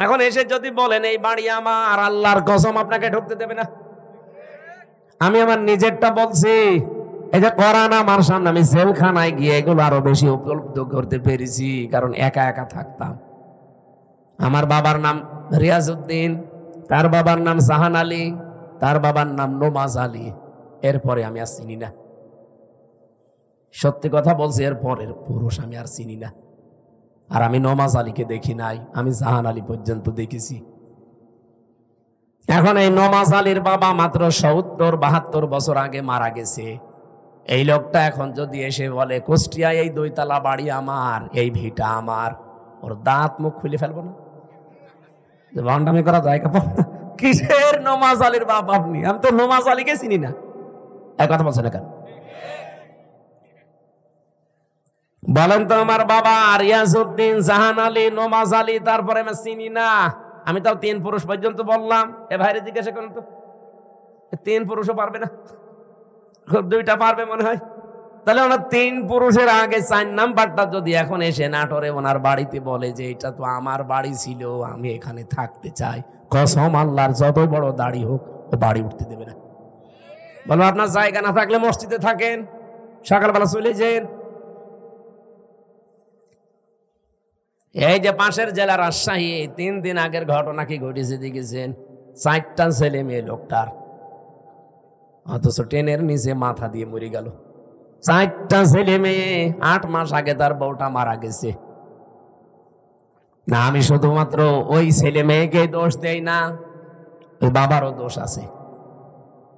এখন এসে যদি বলেন এই বাড়ি আমার, আল্লাহর কসম আপনাকে ঢুকতে দেবে না। আমি আমার নিজেরটা বলছি। এই যে কোরআন আমার সামনে, আমি জেলখানায় গিয়ে এগুলো আরো বেশি উপলব্ধ করতে পেরেছি, কারণ একা একা থাকতাম। আমার বাবার নাম রিয়াজউদ্দিন, তার বাবার নাম জাহান আলী, তার বাবার নাম নমাজ আলী। এরপরে আমি আর চিনি না। সত্যি কথা বলছি, এর পরের পুরুষ আমি আর চিনি না। আর আমি নমাজ আলীকে দেখি নাই, আমি জাহান আলী পর্যন্ত দেখেছি। এখন এই নমাজ আলীর বাবা মাত্র 70-72 বছর আগে মারা গেছে। এই লোকটা এখন যদি এসে বলে কুষ্টিয়ায় এই 2 তলা বাড়ি আমার, এই ভিটা আমার, ওর দাঁত মুখ খুলে ফেলবো না? ভণ্ডামি করা যায়? কিসের নমাজ আলীর বাপ আপনি? আমি তো নমাজ আলীকে চিনি না। এক কথা বলছেন না কেন? বলেন তো আমার বাবা রিয়াজউদ্দিন, জাহান আলী, নমাজ আলী, তারপরে আমি চিনি না। আমি তাও 3 পুরুষ পর্যন্ত বললাম। এ ভাইরে জিজ্ঞাসা করেন তো, 3 পুরুষও পারবে না? খুব 2টা পারবে মনে হয়। তাহলে ওনার 3 পুরুষের আগে 4 নাম্বারটা যদি এখন এসে নাটোরে ওনার বাড়িতে বলে যে এটা তো আমার বাড়ি ছিল, আমি এখানে থাকতে চাই, কসম আল্লাহর যত বড় দাড়ি হোক ও বাড়ি উঠতে দেবে না। বলবো আপনার জায়গা না থাকলে মসজিদে থাকেন, সকালবেলা চলে যান। এই যে পাশের জেলা রাজশাহী, 3 দিন আগের ঘটনা কি ঘটেছে দেখেছেন? 4টা ছেলে মেয়ে লোকটার, অথচ ট্রেনের নিচে মাথা দিয়ে মরে গেল। 4টা ছেলে মেয়ে। 8 মাস আগে তার বউটা মারা গেছে। না, আমি শুধুমাত্র ওই ছেলে মেয়েকে দোষ দেই না, ওই বাবারও দোষ আছে।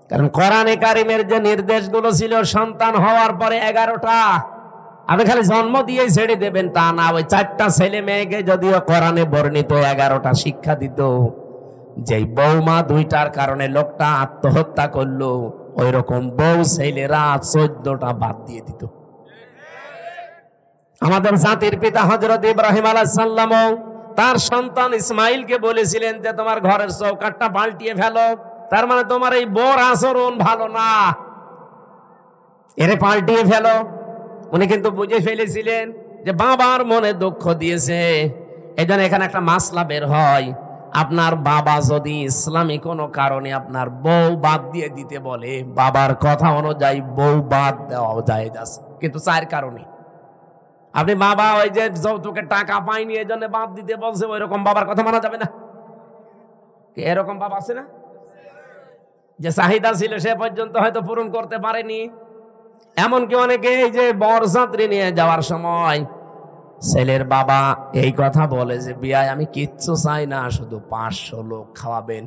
কারণ কোরআনে কারিমের যে নির্দেশগুলো ছিল সন্তান হওয়ার পরে 11টা, আপনি খালি জন্ম দিয়ে ছেড়ে দেবেন তা না। ওই 4টা ছেলে মেয়েকে যদিও কোরআনে বর্ণিত 11টা শিক্ষা দিত, যেই বৌমা 2টার কারণে লোকটা আত্মহত্যা করলো, ওই রকম বউ ছেলেরা 14টা বাদ দিয়ে দিত। আমাদের জাতির পিতা হযরত ইব্রাহিম আলাইহিস সালাম তার সন্তান ইসমাইলকে বলেছিলেন যে তোমার ঘরের চৌকাঠটা পাল্টিয়ে ফেলো, তার মানে তোমার এই বউর আচরণ ভালো না, এরে পাল্টিয়ে ফেলো। উনি কিন্তু বুঝে ফেলেছিলেন যে বাবার মনে দুঃখ দিয়েছে। এই জন্য এখানে একটা মাসলা বের হয়, আপনার বাবা যদি ইসলামী কোনো কারণে আপনার বউ বাদ দিয়ে দিতে বলে, বাবার কথা অনুযায়ী বউ বাদ দেওয়া যায়। কিন্তু 4 কারণে। আপনি বাবা ওই যে যৌতুকের টাকা পাইনি এই জন্য বাদ দিতে বলছে, ওই রকম বাবার কথা মানা যাবে না। এরকম বাবা আছে না, যে চাহিদা ছিল সে পর্যন্ত হয়তো পূরণ করতে পারেনি। এমনকি অনেকে এই যে বরযাত্রী নিয়ে যাওয়ার সময় ছেলের বাবা এই কথা বলে যে বিয়ায় আমি কিচ্ছু চাই না, শুধু 500 লোক খাওয়াবেন।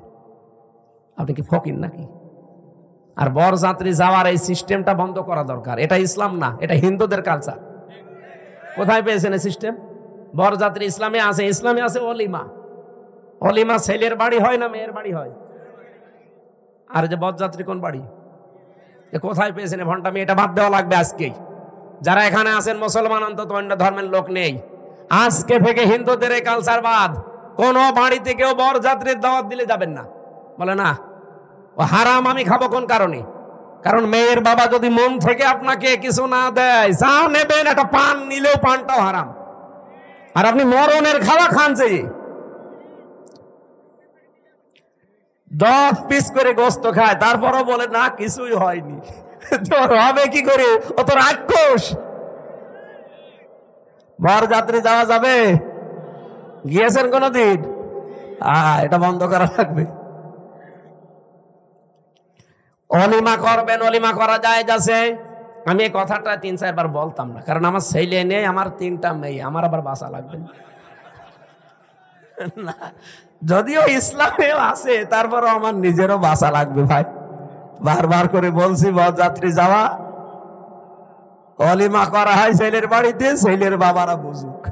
আপনি কি ফকির নাকি? আর বরযাত্রী যাওয়ার এই সিস্টেমটা বন্ধ করা দরকার। এটা ইসলাম না, এটা হিন্দুদের কালচার। কোথায় পেয়েছেন এই সিস্টেম? বরযাত্রী ইসলামে আছে, ইসলামে আছে অলিমা। অলিমা ছেলের বাড়ি হয় না মেয়ের বাড়ি হয়? আর যে বরযাত্রী কোন বাড়ি? কোথায় পেয়েছেন ভণ্ডামি? এটা বাদ দেওয়া লাগবে আজকেই। যারা এখানে আছেন মুসলমান, অন্তত অন্য ধর্মের লোক নেই, আজকে থেকে হিন্দুদের এই কালচার বাদ। কোন বাড়িতে কেউ বরযাত্রীর দাওয়াত দিলে যাবেন না। বলে না ও হারাম, আমি খাবো কোন কারণে? কারণ মেয়ের বাবা যদি মন থেকে আপনাকে কিছু না দেয়, যা নেবেন একটা পান নিলেও পানটাও হারাম। আর আপনি মরণের খাওয়া খান, যে 10 পিস করে গোস্ত খায়, তারপরও বলে না কিছুই হয়নি। তোর হবে কি করে? ও তো রাক্ষস। বরযাত্রী যাওয়া যাবে? গিয়েছেন কোনদিন? এটা বন্ধ করা লাগবে। অলিমা করবেন, অলিমা করা যায় যাচ্ছে। আমি এই কথাটা 3-4 বার বলতাম না, কারণ আমার ছেলে নেই, আমার 3টা মেয়ে, আমার আবার বাঁচা লাগবে না। যদিও ইসলামেও আছে, তারপরও আমার নিজেরও বাঁচা লাগবে ভাই। বারবার করে বলছি বরযাত্রী যাওয়া, অলিমা করা হয় ছেলের বাড়িতে, ছেলের বাবারা বুঝুক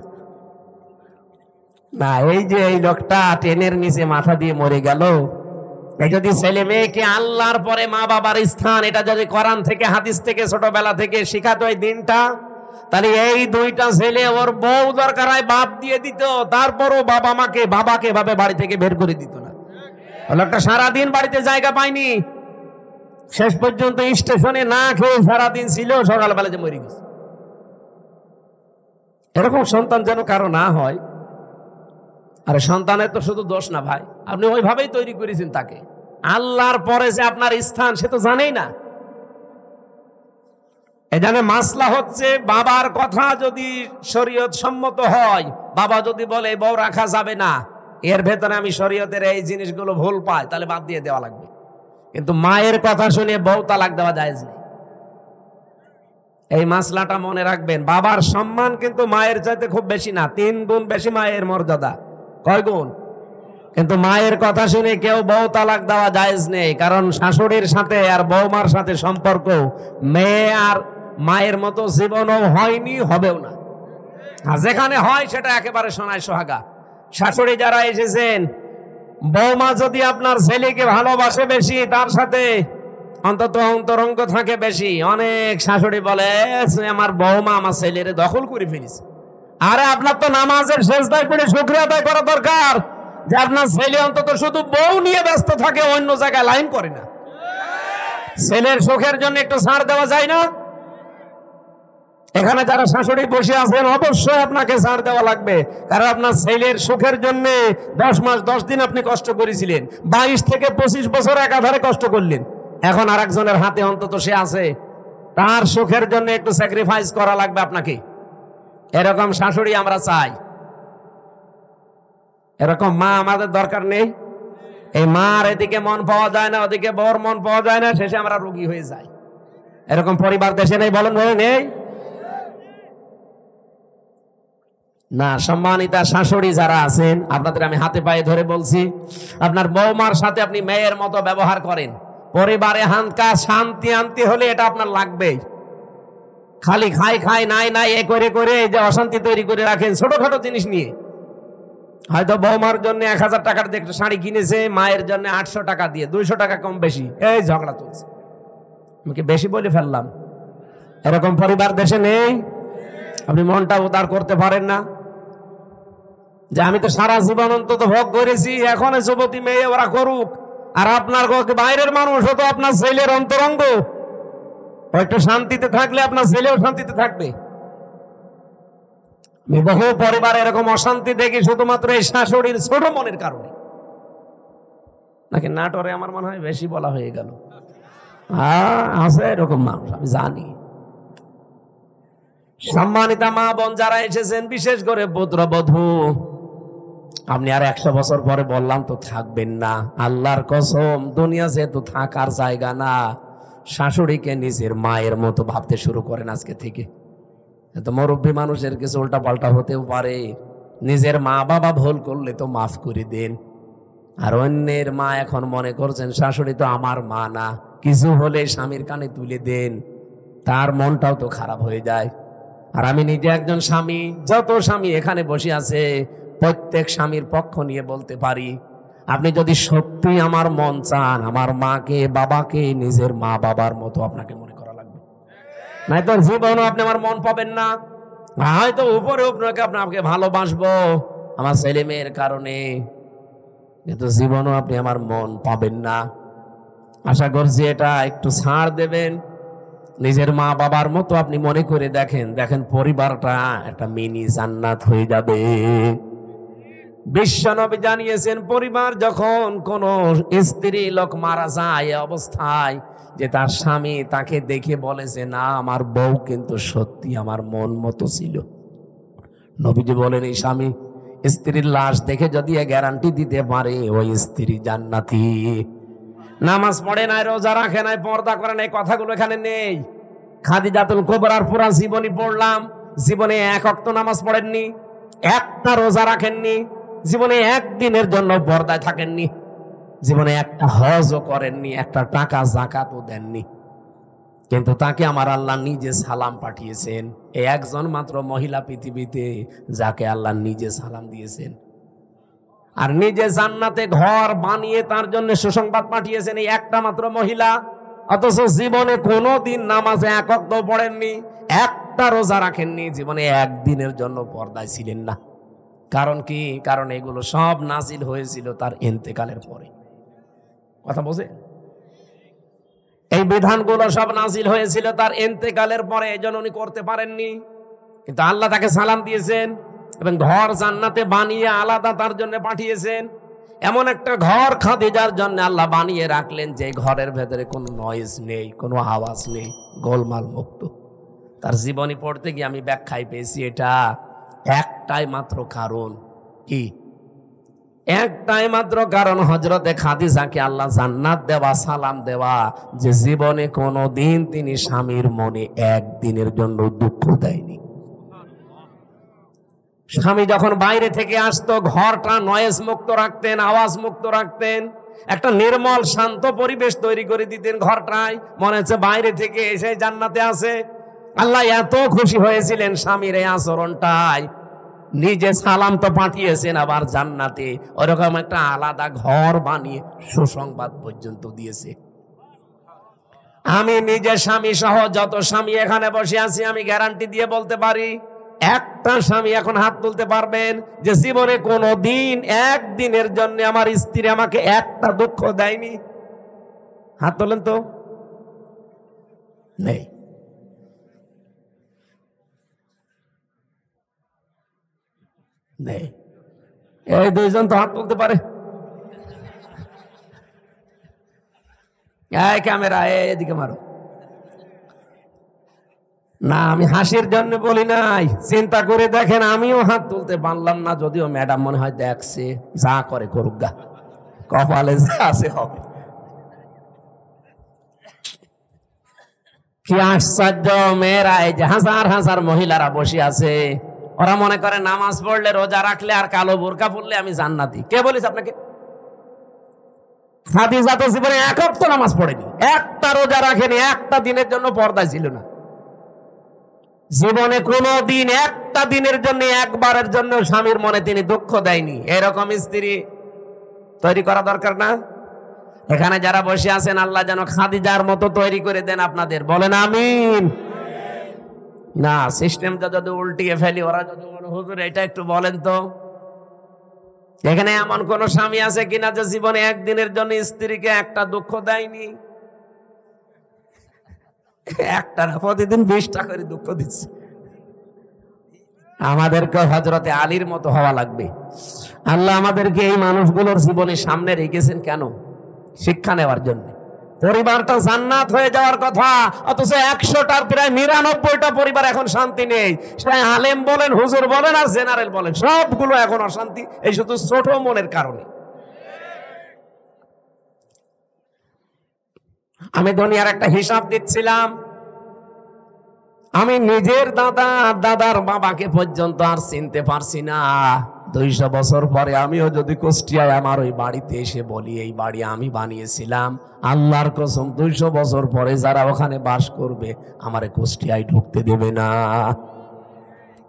না। এই যে এই লোকটা ট্রেনের নিচে মাথা দিয়ে মরে গেল, এই যদি ছেলে মেয়েকে আল্লাহর পরে মা বাবার স্থান, এটা যদি কোরআন থেকে হাদিস থেকে ছোটবেলা থেকে শিখাতো এই দিনটা, তাহলে এই 2টা ছেলে ওর বউ দরকার হয় বাপ দিয়ে দিত, তারপরও বাবাকে ভাবে বাড়ি থেকে বের করে দিত না। লোকটা সারাদিন বাড়িতে জায়গা পায়নি, শেষ পর্যন্ত স্টেশনে না খেয়ে সারাদিন ছিল, সকালবেলা যে মরে গেছে। এরকম সন্তান যেন কারো না হয়। আরে সন্তানের তো শুধু দোষ না ভাই, আপনি ওইভাবেই তৈরি করেছেন তাকে। আল্লাহর পরে যে আপনার স্থান সে তো জানেই না। এখানে মাসলা হচ্ছে, বাবার কথা যদি শরীয়ত সম্মত হয়, বাবা যদি বলে বউ রাখা যাবে না, এর ভেতরে আমি শরীয়তের এই জিনিসগুলো ভুল পাই, তাহলে বাদ দিয়ে দেওয়া লাগবে। কিন্তু মায়ের কথা শুনে বউ তালাক দেওয়া জায়েজ নেই। এই মাসলাটা মনে রাখবেন। বাবার সম্মান কিন্তু মায়ের চাইতে খুব বেশি না, 3 গুণ বেশি মায়ের মর্যাদা। কয় গুণ? কিন্তু মায়ের কথা শুনে কেউ বউ তালাক দেওয়া জায়েজ নেই, কারণ শাশুড়ির সাথে আর বৌমার সাথে সম্পর্ক মেয়ে আর মায়ের মতো জীবনও হয়নি, হবেও না। আর যেখানে হয় সেটা একেবারে সোনায় সোহাগা। শাশুড়ি যারা এসেছেন, বৌমা যদি আপনার ছেলেকে ভালোবাসে বেশি, তার সাথে অন্তত অন্তরঙ্গ থাকে বেশি, অনেক শাশুড়ি বলে আমার বৌমা আমার ছেলের দখল করে ফেলেছে। আরে আপনার তো নামাজের সেজদায় পড়ে শুকরিয়া আদায় করা দরকার যে আপনার ছেলে অন্তত শুধু বউ নিয়ে ব্যস্ত থাকে, অন্য জায়গায় লাইন করে না। ছেলের সুখের জন্য একটু ছাড় দেওয়া যায় না? এখানে যারা শাশুড়ি বসে আছেন, অবশ্যই আপনাকে ছাড় দেওয়া লাগবে, কারণ আপনার ছেলের সুখের জন্য 10 মাস 10 দিন আপনি কষ্ট করেছিলেন, 22 থেকে 25 বছর একাধারে কষ্ট করলেন। এখন আরেকজনের হাতে অন্তত সে আছে, তার সুখের জন্য একটু স্যাক্রিফাইস করা লাগবে আপনাকে। এরকম শাশুড়ি আমরা চাই। এরকম মা আমাদের দরকার নেই। এই মার এদিকে মন পাওয়া যায় না, ওদিকে বর মন পাওয়া যায় না, শেষে আমরা রোগী হয়ে যাই। এরকম পরিবার দেশে নেই? বলেন ভাই, নেই না? সম্মানিতা শাশুড়ি যারা আছেন, আপনাদের আমি হাতে পায়ে ধরে বলছি, আপনার বৌমার সাথে আপনি মেয়ের মতো ব্যবহার করেন। পরিবারে হানকা শান্তি আনতে হলে এটা আপনার লাগবেই। খালি খাই নাই এ করে করে এই যে অশান্তি তৈরি করে রাখেন ছোটখাটো জিনিস নিয়ে। হয়তো বৌমার জন্য 1000 টাকার দিয়ে একটা শাড়ি কিনেছে, মায়ের জন্য 800 টাকা দিয়ে, 200 টাকা কম বেশি, এই ঝগড়া চলছে। আমি কি বেশি বলে ফেললাম? এরকম পরিবার দেশে নেই? আপনি মনটা উদার করতে পারেন না যে আমি তো সারা জীবন অন্তত ভোগ করেছি, এখন যুবতী মেয়ে ওরা করুক। আর আপনার বাইরের মানুষ তো আপনার ছেলের অন্তরঙ্গ, একটু শান্তিতে থাকলে আপনার ছেলেও শান্তিতে থাকবে। আমি বহু পরিবার এরকম অশান্তি দেখি শুধুমাত্র এই শাশুড়ির ছোট মনের কারণে। নাকি নাটোরে আমার মনে হয় বেশি বলা হয়ে গেল। আছে এরকম মানুষ, আমি জানি। সম্মানিতা মা বোন যারা এসেছেন, বিশেষ করে পুত্রবধূ, আপনি আর 100 বছর পরে বললাম তো থাকবেন না, আল্লাহর কসম, দুনিয়া যেহেতু থাকার জায়গা না, শাশুড়িকে নিজের মায়ের মতো ভাবতে শুরু করেন আজকে থেকে। এত মুরব্বী মানুষের কিছু উল্টা পাল্টা হতেও পারে, নিজের মা বাবা ভুল করলে তো মাফ করে দেন। আর অন্যের মা এখন মনে করছেন শাশুড়ি তো আমার মা না, কিছু হলে স্বামীর কানে তুলে দেন, তার মনটাও তো খারাপ হয়ে যায়। আর আমি নিজে একজন স্বামী, যত স্বামী এখানে বসে আছে প্রত্যেক স্বামীর পক্ষ নিয়ে বলতে পারি, আপনি যদি সত্যি আমার মন চান, আমার মাকে বাবাকে নিজের মা বাবার মতো আপনাকে মনে করা লাগবে, নাই তো জীবনও আপনি আমার মন পাবেন না। হয়তো উপরে আপনাকে ভালোবাসবো আমার ছেলে মেয়ের কারণে, কিন্তু জীবনও আপনি আমার মন পাবেন না। আশা করছি এটা একটু ছাড় দেবেন, নিজের মা বাবার মতো আপনি মনে করে দেখেন, দেখেন পরিবারটা একটা মিনি জান্নাত হয়ে যাবে। বিশ্বনবী জানিয়েছেন, পরিবার যখন কোন স্ত্রী লোক মারা যায় এ অবস্থায় যে তার স্বামী তাকে দেখে বলেছে, না আমার বউ কিন্তু সত্যি আমার মন মতো ছিল, নবীজি বলেন এই স্বামী স্ত্রীর লাশ দেখে যদি গ্যারান্টি দিতে পারে ওই স্ত্রী জান্নাতি। নামাজ পড়ে নাই, রোজা রাখে নাই, পর্দা করে নাই, কথাগুলো এখানে নেই। খাদিজাতুল কুবরার পুরা জীবনী পড়লাম, জীবনে 1 ওয়াক্ত নামাজ পড়েননি, একটা রোজা রাখেননি, জীবনে একদিনের জন্য পর্দায় থাকেননি, জীবনে একটা হজও করেননি, একটা টাকা যাকাতও দেননি, কিন্তু তাকে আমার আল্লাহ নিজে সালাম পাঠিয়েছেন। এই একজন মাত্র মহিলা পৃথিবীতে যাকে আল্লাহ নিজে সালাম দিয়েছেন, আর নিজে জান্নাতে ঘর বানিয়ে তার জন্য সুসংবাদ পাঠিয়েছেন এই একটা মাত্র মহিলা। অথচ জীবনে কোনোদিন নামাজে 1 ওয়াক্ত পড়েননি, একটা রোজা রাখেননি, জীবনে একদিনের জন্য পর্দায় ছিলেন না। কারণ কি? কারণ এগুলো সব নাজিল হয়েছিল তার ইন্তেকালের পরে। কথা বোঝে? এই বিধানগুলো সব নাজিল হয়েছিল তার ইন্তেকালের পরে, এজন্য উনি করতে পারেননি। কিন্তু আল্লাহ তাকে সালাম দিয়েছেন এবং ঘর জান্নাতে বানিয়ে আলাদা তার জন্য পাঠিয়েছেন। এমন একটা ঘর খাদিজার জন্য আল্লাহ বানিয়ে রাখলেন যে ঘরের ভেতরে কোনো নয়েজ নেই, কোনো আওয়াজ নেই, গোলমাল মুক্ত। তার জীবনী পড়তে গিয়ে আমি ব্যাখ্যায় পেয়েছি এটা একটাই মাত্র কারণ। কি? একটাই মাত্র কারণ, হযরতে খাদিজাকে আল্লাহ জান্নাত দেওয়া, সালাম দেওয়া, যে জীবনে কোনো দিন তিনি স্বামীর মনে একদিনের জন্য দুঃখ দেয়নি। স্বামী যখন বাইরে থেকে আসতো ঘরটা নয়েজ মুক্ত রাখতেন, আওয়াজ মুক্ত রাখতেন, একটা নির্মল শান্ত পরিবেশ তৈরি করে দিতেন ঘরটায়, মনে হচ্ছে বাইরে থেকে এসে জান্নাতে আছে। আল্লাহ এত খুশি হয়েছিলেন স্বামীর এই আচরণটায়, নিজে সালাম তো পাঠিয়েছেন, আবার জান্নাতে ওরকম একটা আলাদা ঘর বানিয়ে সুসংবাদ পর্যন্ত দিয়েছে। আমি নিজে স্বামী সহ যত স্বামী এখানে বসে আছি, আমি গ্যারান্টি দিয়ে বলতে পারি, একটা স্বামী এখন হাত তুলতে পারবেন যে জীবনে কোনো দিন একদিনের জন্য আমার স্ত্রী আমাকে একটা দুঃখ দেয়নি? হাত তোলেন তো। নেই। নেই। এই 2 জন তো হাত তুলতে পারে। এই ক্যামেরা এদিকে মারো। না, আমি হাসির জন্য বলি নাই, চিন্তা করে দেখেন আমিও হাত তুলতে পারলাম না, যদিও ম্যাডাম মনে হয় দেখছে, যা করে করুক গা, কপালে যা আছে হবে। কি আশ্চর্য মেয়েরা, এই যে হাজার হাজার মহিলারা বসে আছে, ওরা মনে করে নামাজ পড়লে, রোজা রাখলে আর কালো বোরকা পড়লে আমি জান্নাতি। কে বলিস আপনাকে? খাদিজা তো জীবনে 1 ওয়াক্ত নামাজ পড়েনি, একটা রোজা রাখেনি, একটা দিনের জন্য পর্দায় ছিল না, জীবনে কোনো দিন একটা দিনের জন্য, একবারের জন্য স্বামীর মনে তিনি দুঃখ দেয়নি। এরকম স্ত্রী তৈরি করা দরকার না? এখানে যারা বসে আছেন আল্লাহ যেন খাদিজার মতো তৈরি করে দেন আপনাদের, বলেন আমিন। না, সিস্টেমটা যদি উল্টিয়ে ফেলি, ওরা যদি হুজুর এটা একটু বলেন তো, এখানে এমন কোন স্বামী আছে কিনা যে জীবনে একদিনের জন্য স্ত্রীকে একটা দুঃখ দেয়নি? একটা না, প্রতিদিন 20টা করে দুঃখ দিচ্ছে। আমাদেরকে হযরতে আলীর মতো হওয়া লাগবে। আল্লাহ আমাদেরকে এই মানুষগুলোর জীবনে সামনে রেখেছেন কেন? শিক্ষা নেওয়ার জন্য। পরিবারটা জান্নাত হয়ে যাওয়ার কথা, অথচ 100টার প্রায় 99টা পরিবার এখন শান্তি নেই। সে আলেম বলেন, হুজুর বলেন আর জেনারেল বলেন, সবগুলো এখন অশান্তি, এই শুধু ছোট মনের কারণে। আমি দুনিয়ার একটা হিসাব দিচ্ছিলাম, আমি নিজের দাদার বাবাকে পর্যন্ত আর চিনতে পারছি না। 200 বছর পরে আমিও যদি কুষ্টিয়ায় আমার ওই বাড়িতে এসে বলি এই বাড়ি আমি বানিয়েছিলাম, আল্লাহর কসম 200 বছর পরে যারা ওখানে বাস করবে আমারে কুষ্টিয়ায় ঢুকতে দেবে না।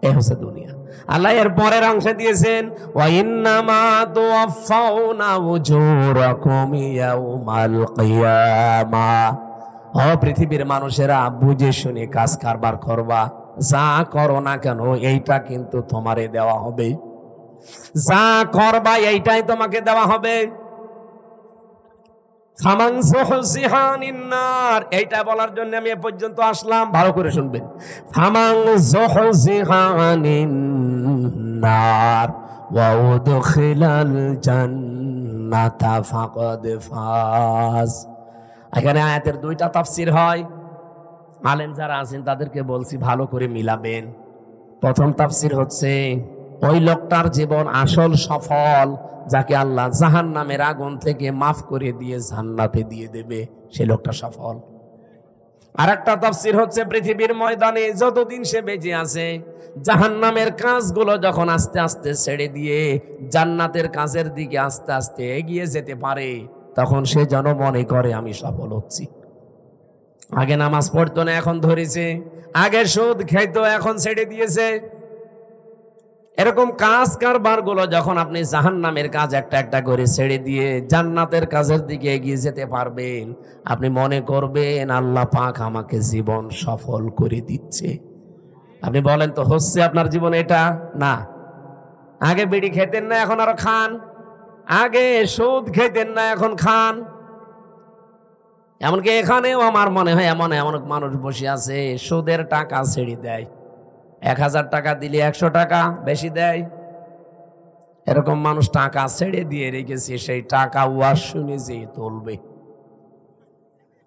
এই হচ্ছে দুনিয়া। আল্লাহ এর পরের অংশে দিয়েছেন, ওয়া ইন্নামা তুওয়াফাউনা উজুরাকুম ইয়াউমাল কিয়ামাহ। ও পৃথিবীর মানুষেরা, বুঝে শুনে কাজ কারবার করবা, যা করো না কেন এইটা কিন্তু তোমারে দেওয়া হবে, যা করবা এইটাই তোমাকে দেওয়া হবে। ফামান যুহজিহা আনিন নার, এইটা বলার জন্য আমি এ পর্যন্ত আসলাম, ভালো করে শুনবেন। ফামান যুহজিহা আনিন নার ওয়া উদখিলাল জান্নাতা ফাকাদ ফাজ। এখানে আয়াতের 2টা তাফসীর হয়। আলেম যারা আছেন তাদেরকে বলছি ভালো করে মিলাবেন। প্রথম তাফসীর হচ্ছে, ওই লোকটার জীবন আসল সফল, যাকে আল্লাহ জাহান্নামের আগুন থেকে মাফ করে দিয়ে জান্নাতে দিয়ে দেবে, সে লোকটা সফল। আর একটা তাফসীর হচ্ছে, পৃথিবীর ময়দানে যতদিন সে বেঁচে আছে, জাহান্নামের কাজগুলো যখন আস্তে আস্তে ছেড়ে দিয়ে জান্নাতের কাজের দিকে আস্তে আস্তে এগিয়ে যেতে পারে, তখন সে যেন মনে করে আমি সফল হচ্ছি। আগে নামাজ পড়তো না, এখন ধরেছে। আগে সুদ খেতো, এখন ছেড়ে দিয়েছে। এরকম কাজ কারবার গুলো যখন আপনি জাহান্নামের কাজ একটা একটা করে ছেড়ে দিয়ে জান্নাতের কাজের দিকে এগিয়ে যেতে পারবেন, আপনি মনে করবেন আল্লাহ পাক আমাকে জীবন সফল করে দিচ্ছে। আপনি বলেন তো, হচ্ছে আপনার জীবন এটা? না। আগে বিড়ি খেতেন না, এখন আরো খান। আগে সুদ খেতেন না, এখন খান। এমনকি এখানেও আমার মনে হয় এমন এমন মানুষ বসে আছে, সুদের টাকা ছেড়ে দেয়, 1000 টাকা দিলে 100 টাকা বেশি দেয়। এরকম মানুষ টাকা ছেড়ে দিয়ে রেখেছে, সেই টাকা ওয়াজ শুনে যে তুলবে।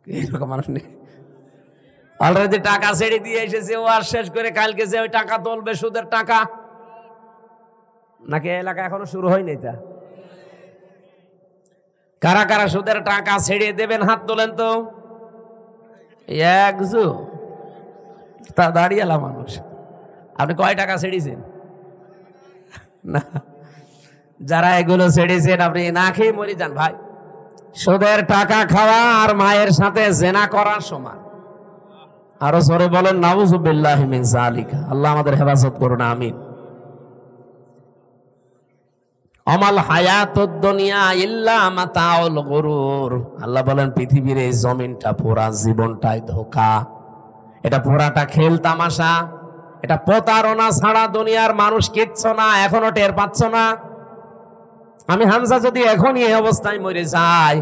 এরকম মানুষ নেই? অলরেডি টাকা ছেড়ে দিয়ে এসেছে, ওয়াজ শেষ করে কালকে যে ওই টাকা তুলবে, সুদের টাকা। নাকি এলাকা এখনো শুরু হয়নি? তা কারা কারা সুদের টাকা ছেড়ে দেবেন হাত তোলেন তো। একজু তা দাঁড়িয়েলা মানুষ। আপনি কয় টাকা ছেড়েছেন? না, যারা এগুলো ছেড়েছেন আপনি না খেয়ে মরে যান ভাই। সুদের টাকা খাওয়া আর মায়ের সাথে জেনা করার সমান। আরো জোরে বলেন নাউযুবিল্লাহি মিন যালিকা। আল্লাহ আমাদের হেফাজত করুন, আমিন। আমাল হায়াতুদ দুনিয়া ইল্লা মাতাউল গুরুর। আল্লাহ বলেন পৃথিবীর এই জমিনটা, পুরা জীবনটাই ধোঁকা, এটা পুরাটা খেল তামাশা, এটা প্রতারণা ছাড়া দুনিয়ার মানুষ কিচ্ছু না। এখনো টের পাচ্ছ না? আমি হামজা যদি এখনই এই অবস্থায় মরে যাই,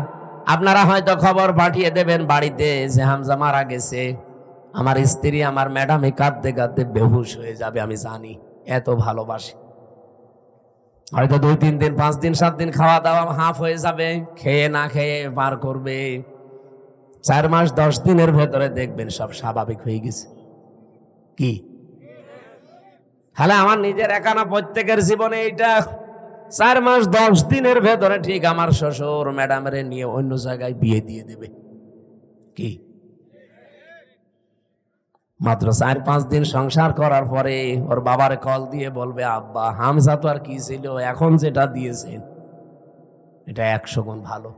আপনারা হয়তো খবর পাঠিয়ে দেবেন বাড়িতে যে হামজা মারা গেছে। আমার স্ত্রী, আমার ম্যাডামে কাঁদতে কাঁদতে বেহুশ হয়ে যাবে, আমি জানি, এত ভালোবাসি। হয়তো 2, 3 দিন, 5 দিন, 7 দিন খাওয়া দাওয়া হাফ হয়ে যাবে, খেয়ে না খেয়ে পার করবে। 4 মাস 10 দিনের ভেতরে দেখবেন সব স্বাভাবিক হয়ে গেছে। কি হ্যাঁ, আমার নিজের একা না, প্রত্যেকের জীবনে এইটা। 4 মাস 10 দিনের ভেতরে ঠিক আমার শ্বশুর ম্যাডামের নিয়ে অন্য জায়গায় বিয়ে দিয়ে দেবে। কি মাত্র 4-5 দিন সংসার করার পরে ওর বাবার কল দিয়ে বলবে, আব্বা হামজা তো আর কি ছিল, এখন যেটা দিয়েছেন এটা 100 গুণ ভালো।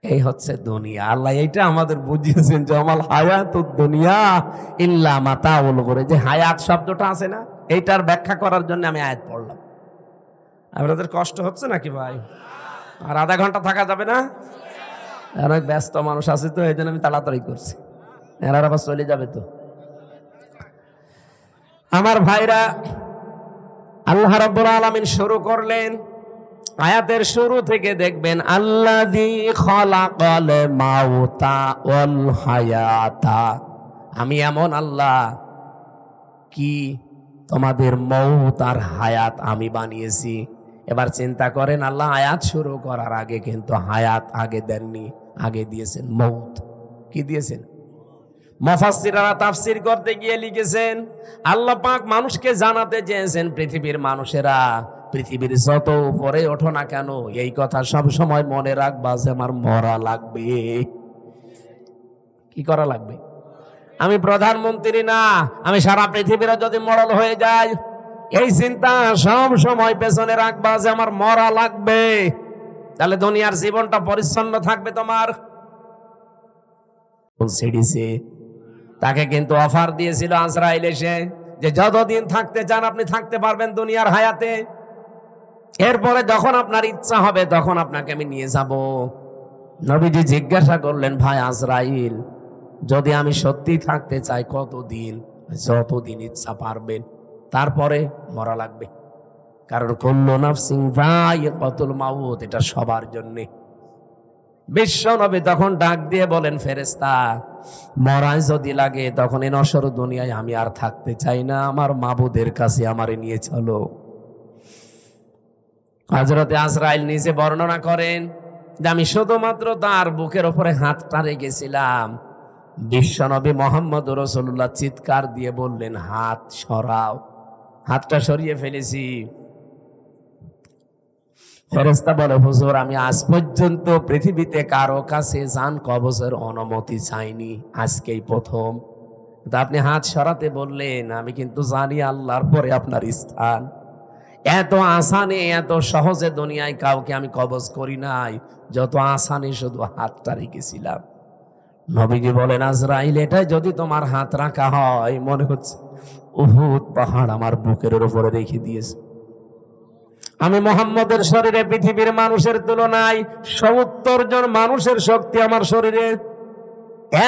এই হচ্ছে দুনিয়া। আল্লাহ এইটা আমাদের বুঝিয়েছেন যে আমাল হায়াতুদ দুনিয়া ইল্লা মাতাউল গুরুর। যে হায়াত শব্দটা আছে না, এইটার ব্যাখ্যা করার জন্য আমি আয়াত পড়লাম। আপনাদের কষ্ট হচ্ছে নাকি ভাই? আর আধা ঘন্টা থাকা যাবে না? অনেক ব্যস্ত মানুষ আছে তো, এই জন্য আমি তাড়াতাড়ি করছি, এরা আবার চলে যাবে তো। আমার ভাইরা, আল্লাহ রাব্বুল আলামিন শুরু করলেন, আয়াতের শুরু থেকে দেখবেন, আল্লাযী খালাকাল মাউতা ওয়াল হায়াতা। আমি এমন আল্লাহ কি তোমাদের মউত আর হায়াত আমি বানিয়েছি। এবার চিন্তা করেন, আল্লাহ আয়াত শুরু করার আগে কিন্তু হায়াত আগে দেননি, আগে দিয়েছেন মৌত। কি দিয়েছেন? মুফাসসিররা তাফসীর করতে গিয়ে লিখেছেন, আল্লাহ পাক মানুষকে জানাতে চেয়েছেন, পৃথিবীর মানুষেরা পৃথিবীর যত উপরে ওঠো না কেন, এই কথা সব সময় মনে রাখবা যে আমার মরা লাগবে। কি করা লাগবে? আমি প্রধানমন্ত্রী না, আমি সারা পৃথিবীর যদি মরল হয়ে যায়, এই চিন্তা সব সময় পেছনে রাখবা যে আমার মরা লাগবে। তাহলে দুনিয়ার জীবনটা পরিচ্ছন্ন থাকবে তোমার। ছেড়েছে, তাকে কিন্তু অফার দিয়েছিল আজরাইল এসে যে যতদিন থাকতে চান আপনি থাকতে পারবেন দুনিয়ার হায়াতে, এরপরে যখন আপনার ইচ্ছা হবে তখন আপনাকে আমি নিয়ে যাব। নবীজি জিজ্ঞাসা করলেন, ভাই আজরাইল, যদি আমি সত্যি থাকতে চাই কতদিন? যতদিন ইচ্ছা পারবেন, তারপরে মরা লাগবে। কারণ কুল্লু নাফসিন যায়িকাতুল মাউত, এটা সবার জন্যে। বিশ্ব নবী তখন ডাক দিয়ে বলেন, ফেরেশতা, মরাই যদি লাগে তখন এই নশ্বর দুনিয়ায় আমি আর থাকতে চাই না, আমার মাবুদের কাছে আমারে নিয়ে চলো। হযরতে আজরাইল নিজে বর্ণনা করেন যে আমি শুধুমাত্র তার বুকের উপরে হাতটা রেখেছিলাম, বিশ্বনবী মুহাম্মদ রাসূলুল্লাহ চিৎকার দিয়ে বললেন, হাত সরাও। হাতটা সরিয়ে ফেলেছি। ফেরেশতা বলে, হুজুর, আমি আজ পর্যন্ত পৃথিবীতে কারো কাছে জান কবজের অনুমতি চাইনি, আজকেই প্রথম। আপনি হাত সরাতে বললেন, আমি কিন্তু জানি আল্লাহর পরে আপনার স্থান। এত আসানে এত সহজে দুনিয়ায় কাউকে আমি কবজ করি নাই, যত আসানে শুধু হাতটা রেখেছিলাম। নবীজি বলেন, আজরাইল, এটাই যদি তোমার হাত রাখা হয়, মনে হচ্ছে উহুদ পাহাড় আমার বুকের উপরে রেখে দিয়েছে। আমি মুহাম্মদের শরীরে পৃথিবীর মানুষের তুলনায় ৭০ জন মানুষের শক্তি আমার শরীরে।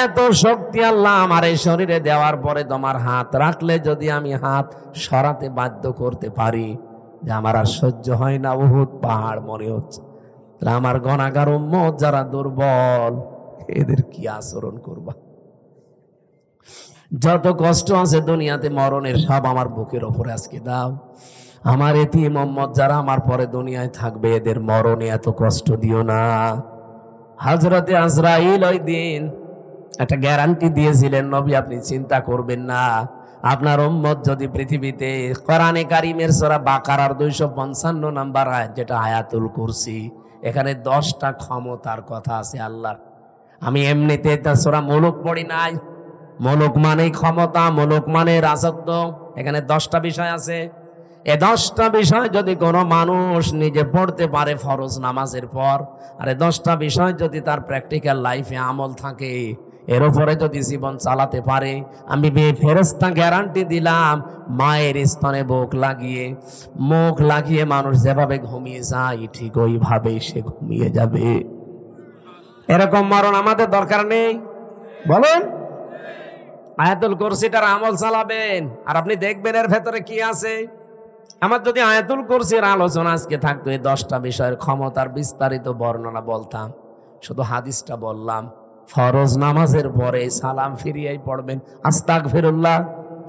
এত শক্তি আল্লাহ আমার এই শরীরে দেওয়ার পরে তোমার হাত রাখলে যদি আমি হাত সরাতে বাধ্য করতে পারি, যে আমার আর সহ্য হয় না, উহুদ পাহাড় মনে হচ্ছে। আমার গুনাহগার উম্মত যারা দুর্বল, এদের কি আচরণ করবা? যত কষ্ট আছে দুনিয়াতে মরণের, সব আমার বুকের ওপরে আজকে দাও। আমার এতিম উম্মত যারা আমার পরে দুনিয়ায় থাকবে, এদের মরণে এত কষ্ট দিও না। হযরতে আজরাইল ওই দিন একটা গ্যারান্টি দিয়েছিলেন, নবী আপনি চিন্তা করবেন না, আপনার উম্মত যদি পৃথিবীতে কোরআনে কারীমের সূরা বাকারার 255 নাম্বার আয়াত, যেটা আয়াতুল কুরসি, এখানে 10টা ক্ষমতার কথা আছে আল্লাহর। আমি এমনিতে তা সূরা মুলুক পড়ি নাই। মুলুক মানে ক্ষমতা, মুলুক মানে রাজত্ব। এখানে 10টা বিষয় আছে। এই 10টা বিষয় যদি কোনো মানুষ নিজে পড়তে পারে ফরজ নামাজের পর, আর এই 10টা বিষয় যদি তার প্র্যাকটিক্যাল লাইফে আমল থাকে, এর উপরে যদি জীবন চালাতে পারে, আমি ফেরেশতা গ্যারান্টি দিলাম, মায়ের স্তনে মুখ লাগিয়ে মানুষ যেভাবে ঘুমিয়ে যায়, ঠিক ওইভাবেই সে ঘুমিয়ে যাবে। এরকম মরণ আমাদের দরকার নেই, বলেন? আয়াতুল কুরসিটার আমল চালাবেন, আর আপনি দেখবেন এর ভেতরে কি আছে। আমার যদি আয়াতুল কুরসির আলোচনা আজকে থাকতো, এই 10টা বিষয়ের ক্ষমতার বিস্তারিত বর্ণনা বলতাম। শুধু হাদিসটা বললাম, ফরজ নামাজের পরে সালাম ফিরিয়েই পড়বেন, আস্তাগফিরুল্লাহ,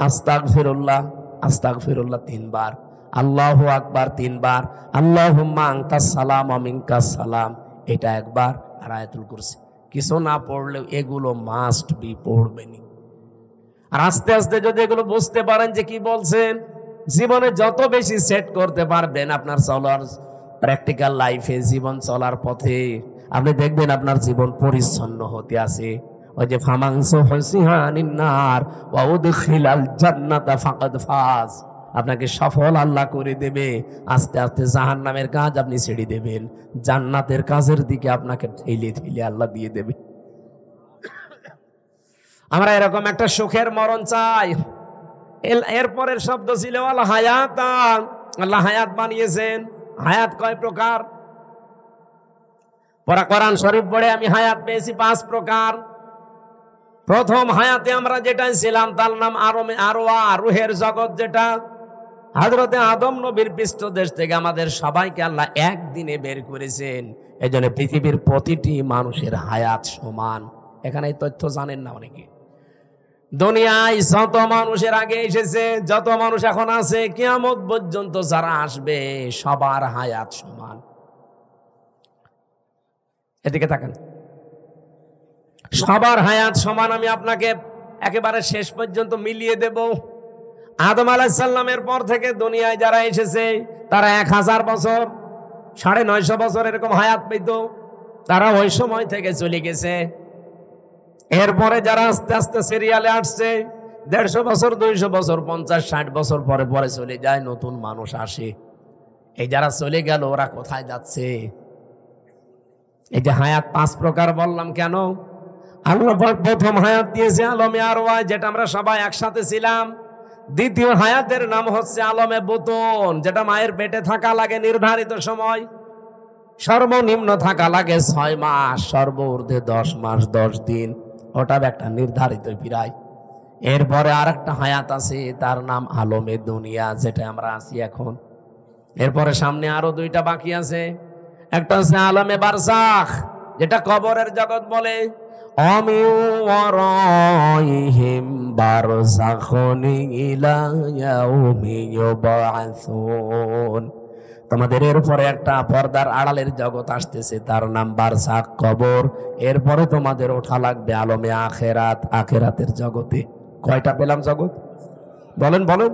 আস্তাগফিরুল্লাহ, আস্তাগফিরুল্লাহ 3 বার, আল্লাহু আকবার 3 বার, আল্লাহুম্মা আনতাস সালাম ওয়া মিনকাস সালাম, এটা 1 বার। আর আয়াতুল কুরসি কিছু না পড়লেও এগুলো মাস্ট বি পড়বেনই। আর আস্তে আস্তে যদি এগুলো বুঝতে পারেন যে কি বলছেন, জীবনে যত বেশি সেট করতে পারবেন আপনার চলার প্র্যাকটিক্যাল লাইফে, জীবন চলার পথে, আপনি দেখবেন আপনার জীবন পরিচ্ছন্ন হতে আছে। ওই যে ফামাংসু হুসিহানিন নার ওয়া উদখিলাল জান্নাতা ফাকাদ ফাজ, আপনাকে সফল আল্লাহ করে দেবে। আস্তে আস্তে জাহান্নামের কাজ আপনি ছেড়ে দেবেন, জান্নাতের কাজের দিকে আপনাকে ঠেলে ঠেলে আল্লাহ দিয়ে দেবে। আমরা এরকম একটা সুখের মরণ চাই। এরপরের শব্দ ছিল আল হায়াত। আল্লাহ হায়াত বানিয়েছেন। হায়াত কয় প্রকার? পড়া কোরআন শরীফ পড়ে আমি হায়াত পেয়েছি 5 প্রকার। প্রথম হায়াতে আমরা যেটা ছিলাম তার নাম আরওয়া, রুহের জগৎ, যেটা হযরতে আদম নবীর পৃষ্ঠদেশ থেকে আমাদের সবাইকে আল্লাহ একদিনে বের করেছেন। এজন্য পৃথিবীর প্রতিটি মানুষের হায়াত সমান। এখানে এই তথ্য জানেন না অনেকে। দুনিয়ায় যত মানুষের আগে এসেছে, যত মানুষ এখন আছে, কিয়ামত পর্যন্ত যারা আসবে সবার হায়াত সমান। এদিকে তাকান, সবার হায়াত সমান। আমি আপনাকে একেবারে শেষ পর্যন্ত মিলিয়ে দেব। আদম আলাইহিস সালামের পর থেকে দুনিয়ায় যারা এসেছে তারা 1000 বছর, 950 বছর এরকম হায়াত পেত, তারা ওই সময় থেকে চলে গেছে। এরপরে যারা আস্তে আস্তে সিরিয়ালে আসছে 150 বছর, 200 বছর, 50, 60 বছর পরে পরে চলে যায়, নতুন মানুষ আসে। এই যারা চলে গেল ওরা কোথায় যাচ্ছে? এই যে হায়াত 5 প্রকার বললাম কেন? আল্লাহ পাক প্রথম হায়াত দিয়েছে আলমে আরওয়াহ, যেটা আমরা সবাই একসাথে ছিলাম। দ্বিতীয় হায়াতের নাম হচ্ছে আলমে বুতুন, যেটা মায়ের পেটে থাকা লাগে নির্ধারিত সময়, সর্বনিম্ন থাকা লাগে 6 মাস, সর্বোর্ধ্বে 10 মাস 10 দিন, ওটা একটা নির্ধারিত পিরায়। এরপরে আর একটা হায়াত আছে, তার নাম আলমে দুনিয়া, যেটা আমরা আছি এখন। এরপরে সামনে আরো 2টা বাকি আছে। একটা হচ্ছে আলমে বারজাখ, যেটা কবরের জগৎ বলে। তোমাদের এরপরে একটা পর্দার আড়ালের জগৎ আসতেছে, তার নাম বারজাখ, কবর। এরপরে তোমাদের ওঠা লাগবে আলমে আখেরাত, আখেরাতের জগতে। কয়টা পেলাম জগৎ? বলেন বলেন।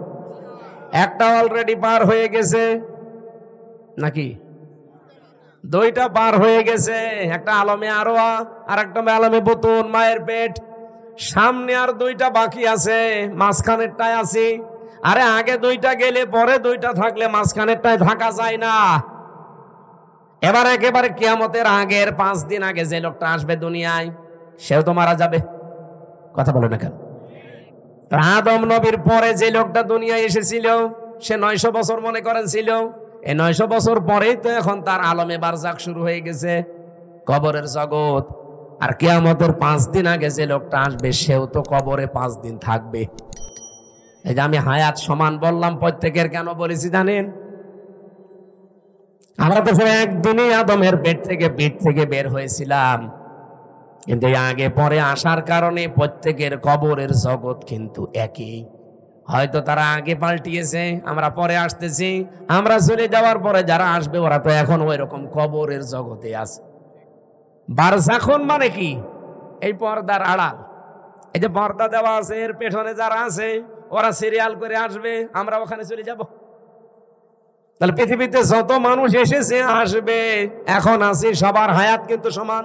একটা অলরেডি পার হয়ে গেছে নাকি? 2টা পার হয়ে গেছে, একটা আলমে আরওয়াহ আর একটা আলমে বুতুন, মায়ের পেট। সামনে আর 2টা বাকি আছে, মাঝখানেরটায় আছি। আরে আগে 2টা গেলে পরে 2টা থাকলে মাঝখানেরটায় থাকা যায় না। এবার একেবারে কিয়ামতের আগের 5 দিন আগে যে লোকটা আসবে দুনিয়ায়, সেও তো মারা যাবে। কথা বলে না কেন? আদম নবীর পরে যে লোকটা দুনিয়ায় এসেছিল সে 900 বছর মনে করেন ছিল। এই 900 বছর পরেই তো এখন তার আলমে বারজাখ শুরু হয়ে গেছে, কবরের জগৎ। আর কিয়ামতের 5 দিন আগে যে লোকটা আসবে সেও তো কবরে 5 দিন থাকবে। এই যে আমি হায়াত সমান বললাম প্রত্যেকের, কেন বলেছি জানেন? আমরা তো একদিনই আদমের পেট থেকে বের হয়েছিলাম, কিন্তু আগে পরে আসার কারণে প্রত্যেকের কবরের জগৎ কিন্তু একই। হয়তো তারা আগে পাল্টিয়েছে, আমরা পরে আসতেছি। আমরা চলে যাওয়ার পরে যারা আসবে ওরা তো এখন ওই রকম কবরের জগতে আছে। বারজাখুন মানে কি? এই পর্দার আড়াল, এই যে পর্দা দেওয়া আছে, এর পেছনে যারা আছে ওরা সিরিয়াল করে আসবে, আমরা ওখানে চলে যাব। তাহলে পৃথিবীতে যত মানুষ এসেছে আসবে, এখন আছে, সবার হায়াত কিন্তু সমান।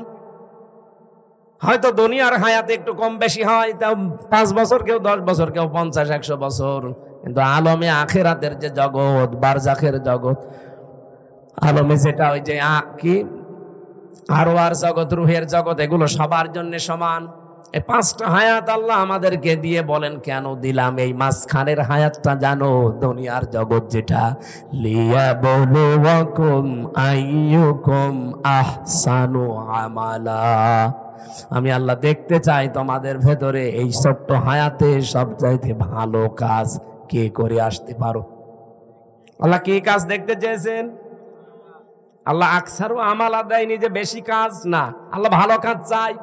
হয়তো দুনিয়ার হায়াত একটু কম বেশি হয়, তাও 5 বছর, কেউ 10 বছর, কেউ 50-100 বছর। কিন্তু আলমে আখেরাতের যে জগৎ, বারজাখের জগৎ, আলমে যেটা ওই যে কি আরওয়ার জগৎ, রুহের জগৎ, এগুলো সবার জন্য সমান। এই 5টা হায়াত আল্লাহ আমাদেরকে দিয়ে বলেন কেন দিলাম? এই মাঝখানের হায়াতটা জানো, দুনিয়ার জগৎ যেটা, লিয়াবলুয়াকুম আইয়ুকুম আহসানু আমালা। আমি আল্লাহ দেখতে চাই তোমাদের ভেতরে এই ছোট্ট হায়াতে সবচাইতে ভালো কাজ কে করে আসতে পারো। আল্লাহ কি কাজ দেখতে চেয়েছেন? আল্লাহ আকসারু আমালা দেয়নি যে বেশি কাজ, না, আল্লাহ ভালো কাজ চাই।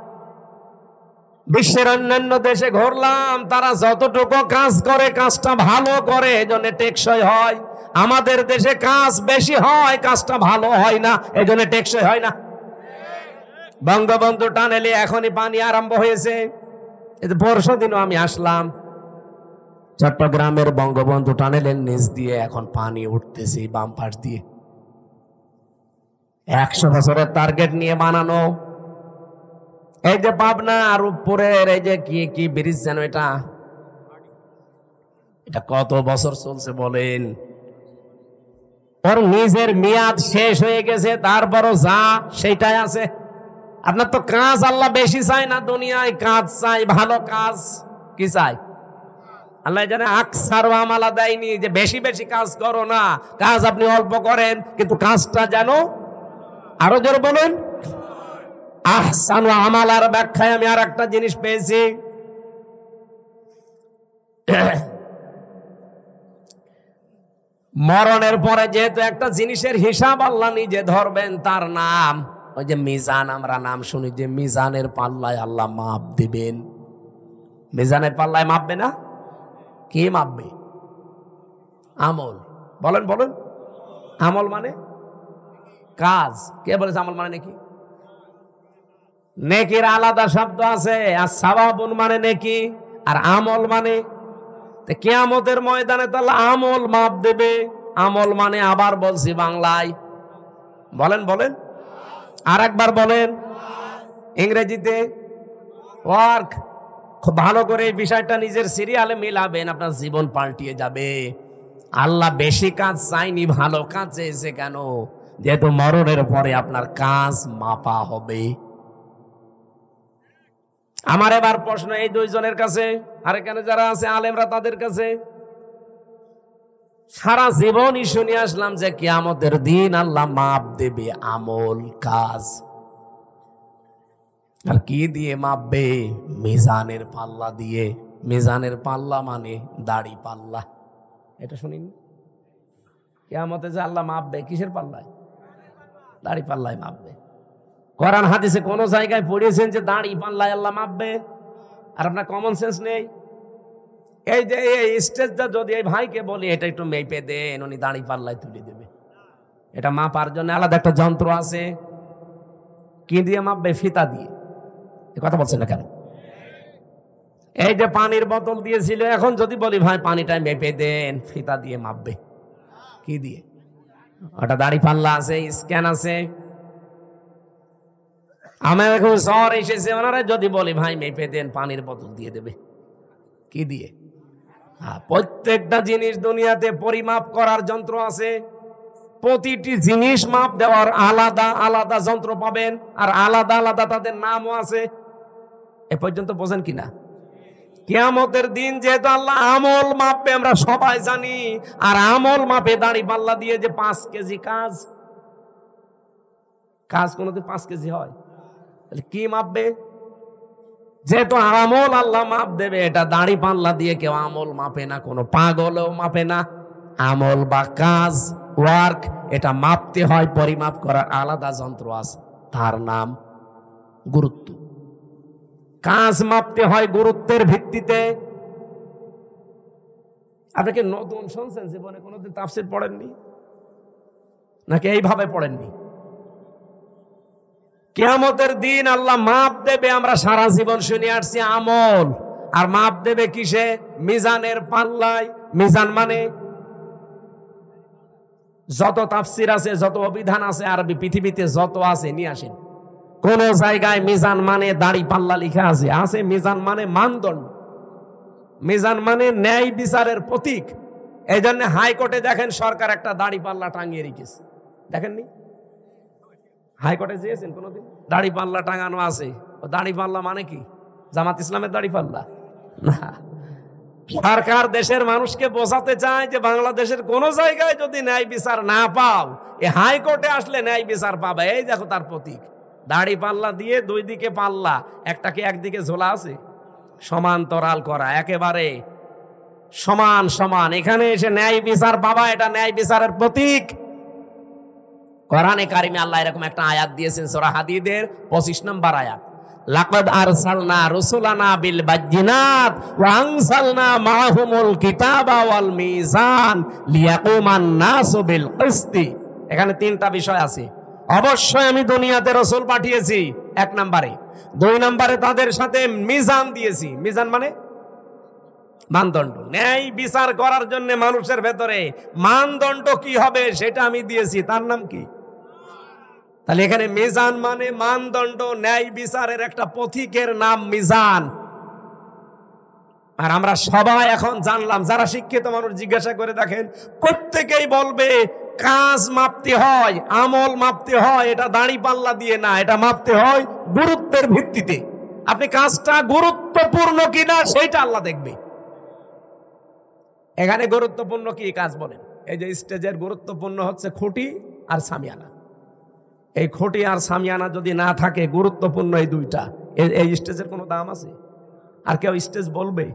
বিশ্বের অন্যান্য দেশে ঘুরলাম, তারা যতটুকু কাজ করে কাজটা ভালো করে, এজন্য টেকসই হয়। আমাদের দেশে কাজ বেশি হয়, কাজটা ভালো হয় না, এজন্য টেকসই হয় না। বঙ্গবন্ধু টানেলে এখনই পানি আরম্ভ হয়েছে। পরশু দিনও আমি আসলাম, চট্টগ্রামের বঙ্গবন্ধু টানেলের নিচ দিয়ে এখন পানি উঠতেছে বাম পাশ দিয়ে। 100 বছরের টার্গেট নিয়ে বানানো। এই যে পাবনা আর উপরের এই যে কি ব্রিজ যেন, এটা কত বছর চলছে বলেন? ওর নিজের মেয়াদ শেষ হয়ে গেছে, তারপরও যা সেইটাই আছে। আপনার তো কাজ আল্লাহ বেশি চাই না, দুনিয়ায় কাজ চাই, ভালো কাজ। কি চাই? আল্লাহ জানে আকসারু আমালা দেয়নি যে বেশি বেশি কাজ করো না, কাজ আপনি অল্প করেন, কিন্তু কাজটা যেন আরো জোরে বলেন। আহসানু আমালার ব্যাখ্যায় আমি আর একটা জিনিস পেয়েছি। মরণের পরে যেহেতু একটা জিনিসের হিসাব আল্লাহ নিজে ধরবেন, তার নাম ওই যে মিজান। আমরা নাম শুনি যে মিজানের পাল্লায় আল্লাহ মাপ দিবেন। মিজানের পাল্লায় মাপবে না? কে মাপবে? আমল। বলেন বলেন, আমল মানে কাজ। কে বলেছে আমল মানে নেকি? নেকির আলাদা শব্দ আছে, আর সাওয়াবুন মানে নেকি, আর আমল মানে। কিয়ামতের ময়দানে তাহলে আমল মাপ দেবে। আমল মানে আবার বলছি বাংলায়, বলেন বলেন, আর একবার বলেন ইংরেজিতে ওয়ার্ক। খুব ভালো করে এই বিষয়টা নিজের সিরিয়ালে মিলাবেন, আপনার জীবন পাল্টিয়ে যাবে। আল্লাহ বেশি কাজ চাইনি, ভালো কাজ চেয়েছে। কেন? যেহেতু মরণের পরে আপনার কাজ মাপা হবে। আমার এবার প্রশ্ন এই দুইজনের কাছে, আর এখানে যারা আছে আলেমরা তাদের কাছে। সারা জীবনই শুনে আসলাম যে কিয়ামতের দিন আল্লাহ মাপ দেবে আমল কাজ। আর কি দিয়ে মাপবে? মিজানের পাল্লা দিয়ে। মিজানের পাল্লা মানে দাড়ি পাল্লা। এটা শুনিন, কিয়ামতে যে আল্লাহ মাপবে কিসের পাল্লায়? দাড়ি পাল্লায় মাপবে। কোরআন হাদিসে কোন জায়গায় পড়িয়েছেন যে দাড়ি পাল্লায় আল্লাহ মাপবে? আর আপনার কমন সেন্স নেই। এই যে এই স্টেজটা যদি এই ভাইকে বলি এটা একটু মেপে দেন, উনি দাড়ি পাল্লায় তুলে দেবে। এটা মাপার জন্য আলাদা একটা যন্ত্র আছে। কি দিয়ে মাপবে? ফিতা দিয়ে। কথা বলছেন না কেন? এই যে পানির বোতল দিয়েছিল, এখন যদি বলি ভাই পানিটা মেপে দেন, ফিতা দিয়ে মাপবে। কি দিয়ে? ওটা দাড়ি পাল্লা আছে, স্ক্যান আছে। আমার এখন জ্বর এসেছে, ওনারা যদি বলি ভাই মেপে দেন, পানির বোতল দিয়ে দেবে। কি দিয়ে? প্রত্যেকটা জিনিস দুনিয়াতে পরিমাপ করার যন্ত্র আছে। প্রতিটি জিনিস মাপ দেওয়ার আলাদা আলাদা যন্ত্র পাবেন, আর আলাদা আলাদা তাদের নামও আছে। এ পর্যন্ত বোঝেন কিনা? কিয়ামতের দিন যেহেতু আল্লাহ আমল মাপবে আমরা সবাই জানি, আর আমল মাপে দাড়ি পাল্লা দিয়ে যে 5 কেজি কাজ, কাজ কোনোদিন 5 কেজি হয়? তাহলে কি মাপবে? যেহেতু আমল আল্লাহ মাপ দেবে, এটা দাড়ি পাল্লা দিয়ে কেউ আমল মাপে না, কোনো পাগলও মাপে না। আমল বা কাজ, ওয়ার্ক, এটা মাপতে হয়, পরিমাপ করার আলাদা যন্ত্র আছে, তার নাম গুরুত্ব। কাজ মাপতে হয় গুরুত্বের ভিত্তিতে। আপনি কি নতুন শুনছেন? জীবনে কোনোদিন তাফসীর পড়েননি নাকি এইভাবে পড়েননি? কিয়ামতের দিন আল্লাহ মাপ দেবে, আমরা সারা জীবন শুনে আসছি আমল। আর মাপ দেবে কিসে? মিজানের পাল্লায়। মিজান মানে যত তাফসীর আছে, যত অভিধান আছে আরবি পৃথিবীতে যত আছে নিয়ে আসেন। কোন জায়গায় মিজান মানে দাড়ি পাল্লা লেখা আছে? আছে। মিজান মানে মানদণ্ড, মিজান মানে ন্যায় বিচারের প্রতীক। এই জন্য হাইকোর্টে দেখেন সরকার একটা দাড়ি পাল্লা টাঙিয়ে রেখেছে, দেখেননি? হাইকোর্টে যেয়েছেন কোনোদিন? দাড়ি পাল্লা টাঙানো আছে। দাড়ি পাল্লা মানে কি? জামাত ইসলামের দাড়ি পাল্লা না। সরকার দেশের মানুষকে বোঝাতে চায় যে বাংলাদেশের কোন জায়গায় যদি ন্যায় বিচার না পাও, এই হাইকোর্টে আসলে ন্যায় বিচার পাবে। এই দেখো তার প্রতীক, দাড়ি পাল্লা দিয়ে দুই দিকে পাল্লা, একটাকে একদিকে ঝোলা আছে, সমান্তরাল করা, একেবারে সমান সমান। এখানে এসে ন্যায় বিচার পাবা, এটা ন্যায় বিচারের প্রতীক। কোরআনে কারিমে আল্লাহ এরকম একটা আয়াত দিয়েছেন, সূরা হাদীদের 25 নম্বর আয়াত। লাকাদ আরসালনা রুসুলানা বিল বাজ্জিনাত ওয়া আনসালনা মাআহুমুল কিতাবা ওয়াল মিজান লিয়াকুমান নাসু বিল কিসতি। এখানে 3টা বিষয় আছে। অবশ্যই আমি দুনিয়াতে রাসূল পাঠিয়েছি, 1 নম্বরে। 2 নম্বরে তাদের সাথে মিজান দিয়েছি। মিজান মানে মানদণ্ড, ন্যায় বিচার করার জন্য মানুষের ভেতরে মানদণ্ড কি হবে সেটা আমি দিয়েছি, তার নাম কি? তাহলে এখানে মিজান মানে মানদণ্ড, ন্যায় বিচারের একটা পথিকের নাম মিজান। আর আমরা সবাই এখন জানলাম, যারা শিক্ষিত মানুষ জিজ্ঞাসা করে দেখেন, প্রত্যেকেই বলবে কাজ মাপতে হয়, আমল মাপতে হয়, এটা দাড়ি পাল্লা দিয়ে না, এটা মাপতে হয় গুরুত্বের ভিত্তিতে। আপনি কাজটা গুরুত্বপূর্ণ কিনা সেইটা আল্লাহ দেখবে। এখানে গুরুত্বপূর্ণ কি কাজ বলেন? এই যে স্টেজের গুরুত্বপূর্ণ হচ্ছে খুঁটি আর সামিয়ানা। এই খুঁটি আর সামিয়ানা যদি না থাকে, গুরুত্বপূর্ণ এই দুইটা, এই স্টেজের কোনো দাম আছে? আর কেউ স্টেজ বলবে?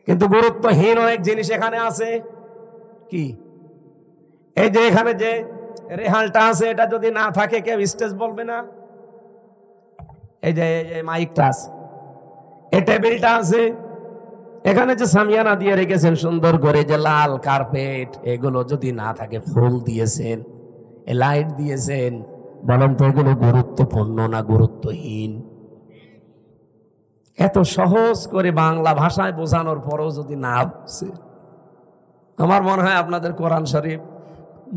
কিন্তু গুরুত্বহীন অনেক জিনিস এখানে আছে। কি? এই যে এখানে যে রেহালটা আছে, এটা যদি না থাকে কেউ স্টেজ বলবে না। এই যে মাইকটা আছে, এই টেবিলটা আছে, এখানে যে সামিয়ানা দিয়ে রেখেছেন সুন্দর করে, যে লাল কার্পেট, এগুলো যদি না থাকে, ফুল দিয়েছেন, লাইট দিয়েছেন, বলেন তো এগুলো গুরুত্বপূর্ণ না গুরুত্বহীন? এত সহজ করে বাংলা ভাষায় বোঝানোর পরেও যদি না বুঝে, আমার মনে হয় আপনাদের কোরআন শরীফ,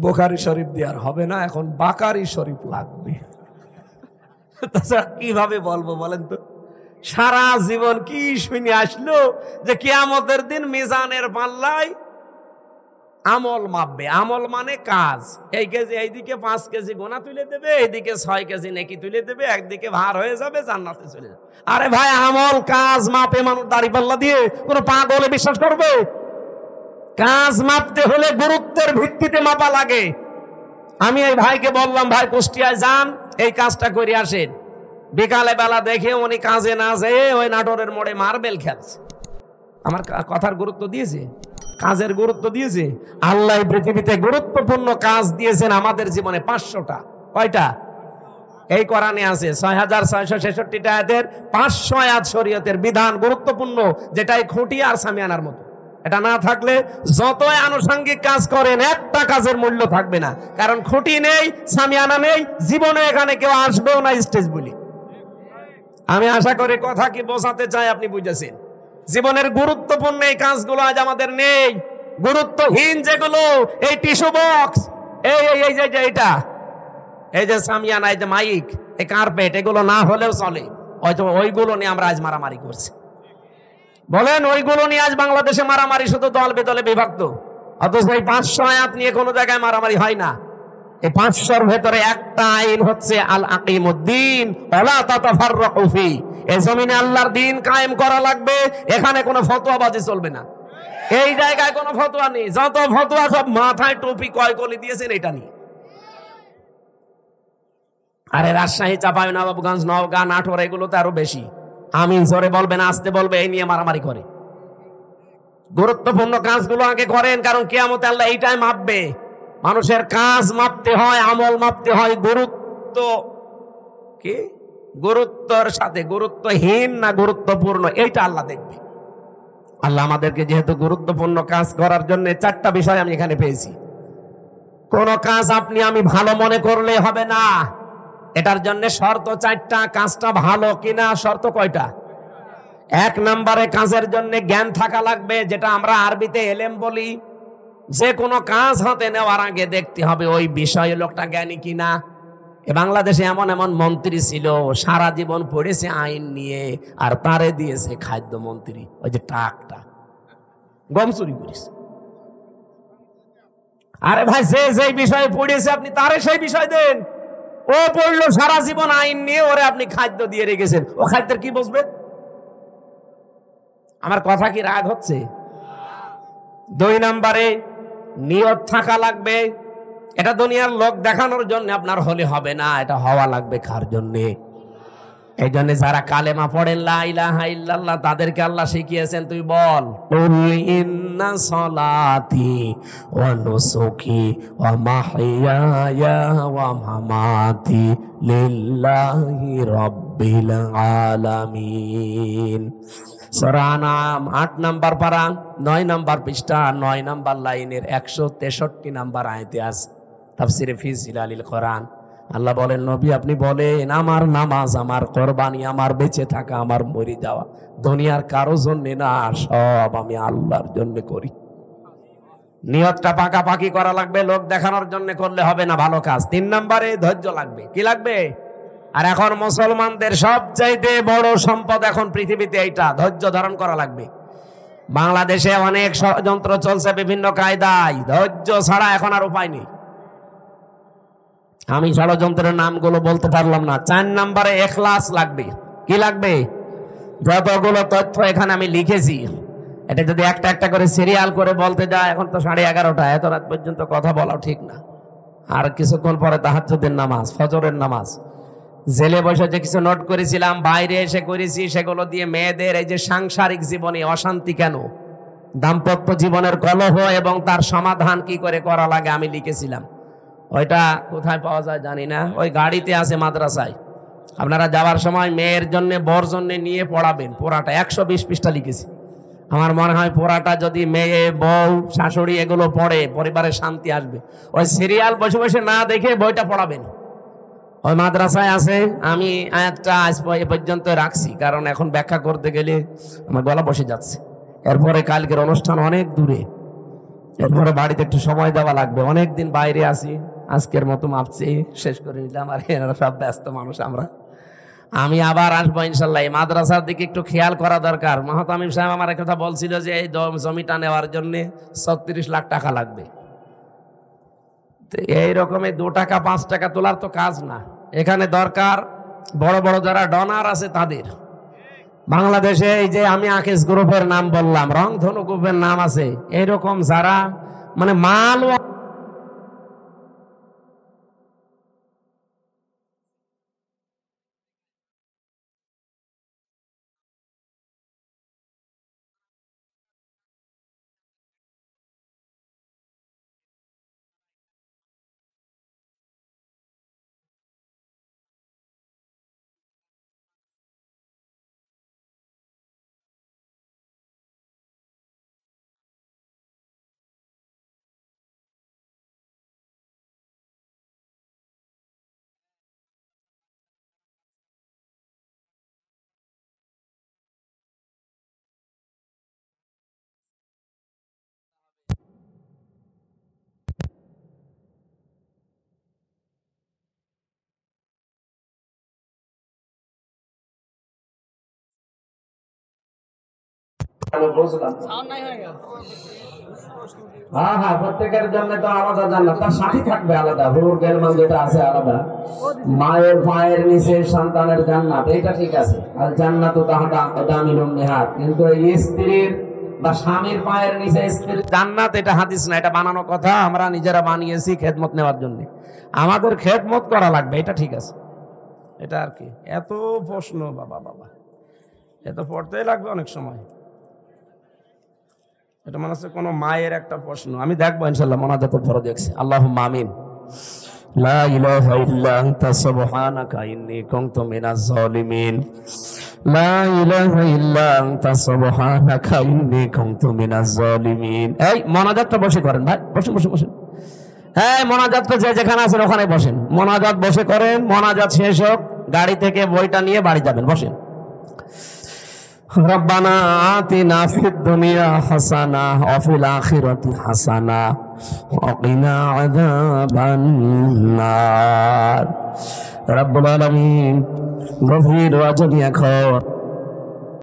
বুখারী শরীফ দেওয়ার হবে না, এখন বাকারি শরীফ লাগবে। তাছাড়া কিভাবে বলবো বলেন তো? সারা জীবন কি শুনে আসলো যে কিয়ামতের দিন মিজানের পাল্লায় আমল মাপবে। আমল মানে কাজ। এই কেজি, এইদিকে 5 কেজি গোনা তুলে দেবে, এইদিকে 6 কেজি নেকি তুলে দেবে, একদিকে ভার হয়ে যাবে, জান্নাতে চলে যাবে। আরে ভাই, আমল কাজ মাপে মানুষ দাঁড়িপাল্লা দিয়ে? কোন পাগলে বিশ্বাস করবে? কাজ মাপতে হলে গুরুত্বের ভিত্তিতে মাপা লাগে। আমি এই ভাইকে বললাম, ভাই কুষ্টিয়ায় যান, এই কাজটা করে আসেন। বিকালে বেলা দেখে উনি কাজে না যেয়ে ওই নাটোরের মোড়ে মার্বেল খেলছে। আমার কথার গুরুত্ব দিয়েছে? কাজের গুরুত্ব দিয়েছে? আল্লাহ পৃথিবীতে গুরুত্বপূর্ণ কাজ দিয়েছেন আমাদের জীবনে 500টা। কয়টা? এই কোরআনে আছে 6666 আয়াতের 500 আয়াত শরীয়তের বিধান গুরুত্বপূর্ণ, যেটাই খুঁটি আর সামিয়ানার মতো। এটা না থাকলে যতই আনুষঙ্গিক কাজ করেন, একটা কাজের মূল্য থাকবে না। কারণ খুঁটি নেই, সামিয়ানা নেই, জীবনে এখানে কেউ আসবেও না স্টেজ বলি। আমি আশা করি কথা কি বোঝাতে চাই আপনি বুঝেছেন। জীবনের গুরুত্বপূর্ণ এই কাজগুলো আজ আমাদের নেই। গুরুত্বহীন যেগুলো, এই টিস্যু বক্স, এই যে এটা, এই যে সামিয়ানা, এই যে মাইক, এই কার্পেট, এগুলো না হলেও চলে। হয়তো ওইগুলো নিয়ে আমরা আজ মারামারি করছি। বলেন, ওইগুলো নিয়ে আজ বাংলাদেশে মারামারি, শুধু দল বেদলে বিভক্ত। অথচ এই 500 আয়াত নিয়ে কোনো জায়গায় মারামারি হয় না। এই 500-র ভেতরে একটা আইন হচ্ছে আল আকিমুদ্দিন ওয়ালা তাতাফাররাকু ফি। এই জমিনে আল্লাহর দ্বীন কায়েম করা লাগবে, এখানে কোনো ফতোয়াবাজি চলবে না। এই জায়গায় কোনো ফতোয়া নেই। যত ফতোয়া সব মাথায় টুপি কয় কলি দিয়েছেন এটা নিয়ে। আরে রাজশাহী, চাঁপাইনবাবগঞ্জ, নওগাঁ, নাটোর, এগুলোতে আরো বেশি। আমিন জোরে বলবেন, আসতে বলবে, এই নিয়ে মারামারি করে। গুরুত্বপূর্ণ কাজগুলো আগে করেন, কারণ কিয়ামতে আল্লাহ এইটাই মাপবে। মানুষের কাজ মাপতে হয়, আমল মাপতে হয় গুরুত্ব কি, গুরুত্বর সাথে। গুরুত্বহীন না গুরুত্বপূর্ণ, এইটা আল্লাহ দেখবে। আল্লাহ আমাদেরকে যেহেতু গুরুত্বপূর্ণ কাজ করার জন্য 4টা বিষয় আমি এখানে পেয়েছি। কোন কাজ আপনি আমি ভালো মনে করলে হবে না, এটার জন্য শর্ত 4টা। কাজটা ভালো কিনা শর্ত কয়টা? 1 নম্বরে কাজের জন্য জ্ঞান থাকা লাগবে, যেটা আমরা আরবিতে এলেম বলি। যে কোনো কাজ হাতে নেওয়ার আগে দেখতে হবে ওই বিষয়ে লোকটা জ্ঞানী কিনা। বাংলাদেশে এমন এমন মন্ত্রী ছিল, সারা জীবন পড়েছে আইন নিয়ে, আর তারে দিয়েছে খাদ্যমন্ত্রী, ওই যে টাকটা গম চুরি করেছে। আরে ভাই, যে বিষয়ে পড়েছে আপনি তারে সেই বিষয় দেন। ও পড়লো সারা জীবন আইন নিয়ে, ওরে আপনি খাদ্য দিয়ে রেখেছেন, ও খাদ্যের কি বুঝবে? আমার কথা কি রাগ হচ্ছে? 2 নম্বরে নিয়ত থাকা লাগবে। এটা দুনিয়ার লোক দেখানোর জন্য আপনার হলে হবে না, এটা হওয়া লাগবে কার জন্যে? এই জন্য যারা কালেমা পড়েন লা ইলাহা ইল্লাল্লাহ, তাদেরকে আল্লাহ শিখিয়েছেন, তুই বল কুল ইন্না সলাতি ওয়া নুসুকি ওয়া মাহইয়ায়া ওয়া মামাতি লিল্লাহি রাব্বিল আলামিন। সূরা আনআম 8 নম্বর পারা, 9 নম্বর পৃষ্ঠা, 9 নম্বর লাইনের 163 নম্বর আয়াতে আছে তাফসীরে ফি জিলালিল কোরআন। আল্লাহ বলেন, নবী আপনি বলেন, আমার নামাজ, আমার কোরবানি, আমার বেঁচে থাকা, আমার মরে যাওয়া দুনিয়ার কারো জন্য না, সব আমি আল্লাহর জন্য করি। নিয়তটা পাকাপাকি করা লাগবে, লোক দেখানোর জন্য করলে হবে না ভালো কাজ। 3 নম্বরে ধৈর্য লাগবে। কি লাগবে? আর এখন মুসলমানদের সবচাইতে বড় সম্পদ এখন পৃথিবীতে এইটা, ধৈর্য ধারণ করা লাগবে। বাংলাদেশে অনেক ষড়যন্ত্র চলছে বিভিন্ন কায়দায়, ধৈর্য ছাড়া এখন আর উপায় নেই। আমি ষড়যন্ত্রের নামগুলো বলতে পারলাম না। 4 নম্বরে ইখলাস লাগবে। কি লাগবে? যতগুলো তথ্য এখানে আমি লিখেছি, এটা যদি একটা একটা করে সিরিয়াল করে বলতে যায়, এখন তো 11:30, এত রাত পর্যন্ত কথা বলাও ঠিক না। আর কিছুক্ষণ পরে তাহাজ্জুদের নামাজ, ফজরের নামাজ। জেলে বসে যে কিছু নোট করেছিলাম, বাইরে এসে করেছি, সেগুলো দিয়ে মেয়েদের এই যে সাংসারিক জীবনে অশান্তি কেন, দাম্পত্য জীবনের কলহ এবং তার সমাধান কি করে করা লাগে আমি লিখেছিলাম। ওইটা কোথায় পাওয়া যায় জানি না, ওই গাড়িতে আছে মাদ্রাসায়, আপনারা যাওয়ার সময় মেয়ের জন্য বর জন্য নিয়ে পড়াবেন। পোড়াটা 120 পৃষ্ঠা লিখেছি। আমার মনে হয় পোড়াটা যদি মেয়ে, বউ, শাশুড়ি এগুলো পড়ে পরিবারে শান্তি আসবে। ওই সিরিয়াল বসে বসে না দেখে বইটা পড়াবেন। ওই মাদ্রাসায় আছে, আমি আয়াতটা আজ এ পর্যন্ত রাখছি, কারণ এখন ব্যাখ্যা করতে গেলে আমার গলা বসে যাচ্ছে। এরপরে কালকের অনুষ্ঠান অনেক দূরে, এরপরে বাড়িতে একটু সময় দেওয়া লাগবে। অনেক দিন বাইরে আছি, আজকের মতো মাপছি, শেষ করে নিলাম। আর এরা সব ব্যস্ত মানুষ, আমি আবার আসবো ইনশাল্লাহ। এই মাদ্রাসার দিকে একটু খেয়াল করা দরকার। মাহতামিম সাহেব আমার কথা বলছিল যে এই জমিটা নেওয়ার জন্য 36 লাখ টাকা লাগবে। এই রকমের 2 টাকা 5 টাকা তোলার তো কাজ না। এখানে দরকার বড় বড় যারা ডনার আছে তাদের। বাংলাদেশে এই যে আমি আকিস গ্রুপের নাম বললাম, রংধনু গ্রুপের নাম আছে, এইরকম যারা মানে মাল প্রত্যেকের জন্য তো আলাদা জান্নাত, তার সাথী থাকবে আলাদা, হুর গেলমান যেটা আছে আলাদা। মায়ের পায়ের নিচে সন্তানের জান্নাত, এটা ঠিক আছে। আর জান্নাত কিন্তু এই স্ত্রীর বা স্বামীর পায়ের নিচে স্ত্রীর জান্নাত, এটা হাদিস না, এটা বানানো কথা। আমরা নিজেরা বানিয়েছি খেদমত নেওয়ার জন্য। আমাদের খেদমত করা লাগবে, এটা ঠিক আছে। এটা আর কি এত প্রশ্ন, বাবা বাবা এত পড়তেই লাগবে অনেক সময়। এটা মনে হচ্ছে কোনো মায়ের একটা প্রশ্ন। আমি দেখবো ইনশাল্লাহ, মোনাজাতের পরে দেখছি। আল্লাহুম্মা আমিন। লা ইলাহা ইল্লা আনতা সুবহানাকা ইন্নী কুনতু মিনাজ জালিমিন। লা ইলাহা ইল্লা আনতা সুবহানাকা ইন্নী কুনতু মিনাজ জালিমিন। এই মোনাজাতটা বসে করেন ভাই, বসে বসে বসে। হ্যাঁ, মোনাজাতটা যে যেখানে আছেন ওখানে বসেন। মোনাজাত বসে করেন। মোনাজাত শেষ হোক, গাড়ি থেকে বইটা নিয়ে বাড়ি যাবেন, বসেন। রব্বানা আতিনা ফিদ দুনিয়া হাসানা ওয়া ফিল আখিরাতি হাসানা ওয়া কিনা আযাবান নার। রব্বুল আলামিন গভীর রজনী এখন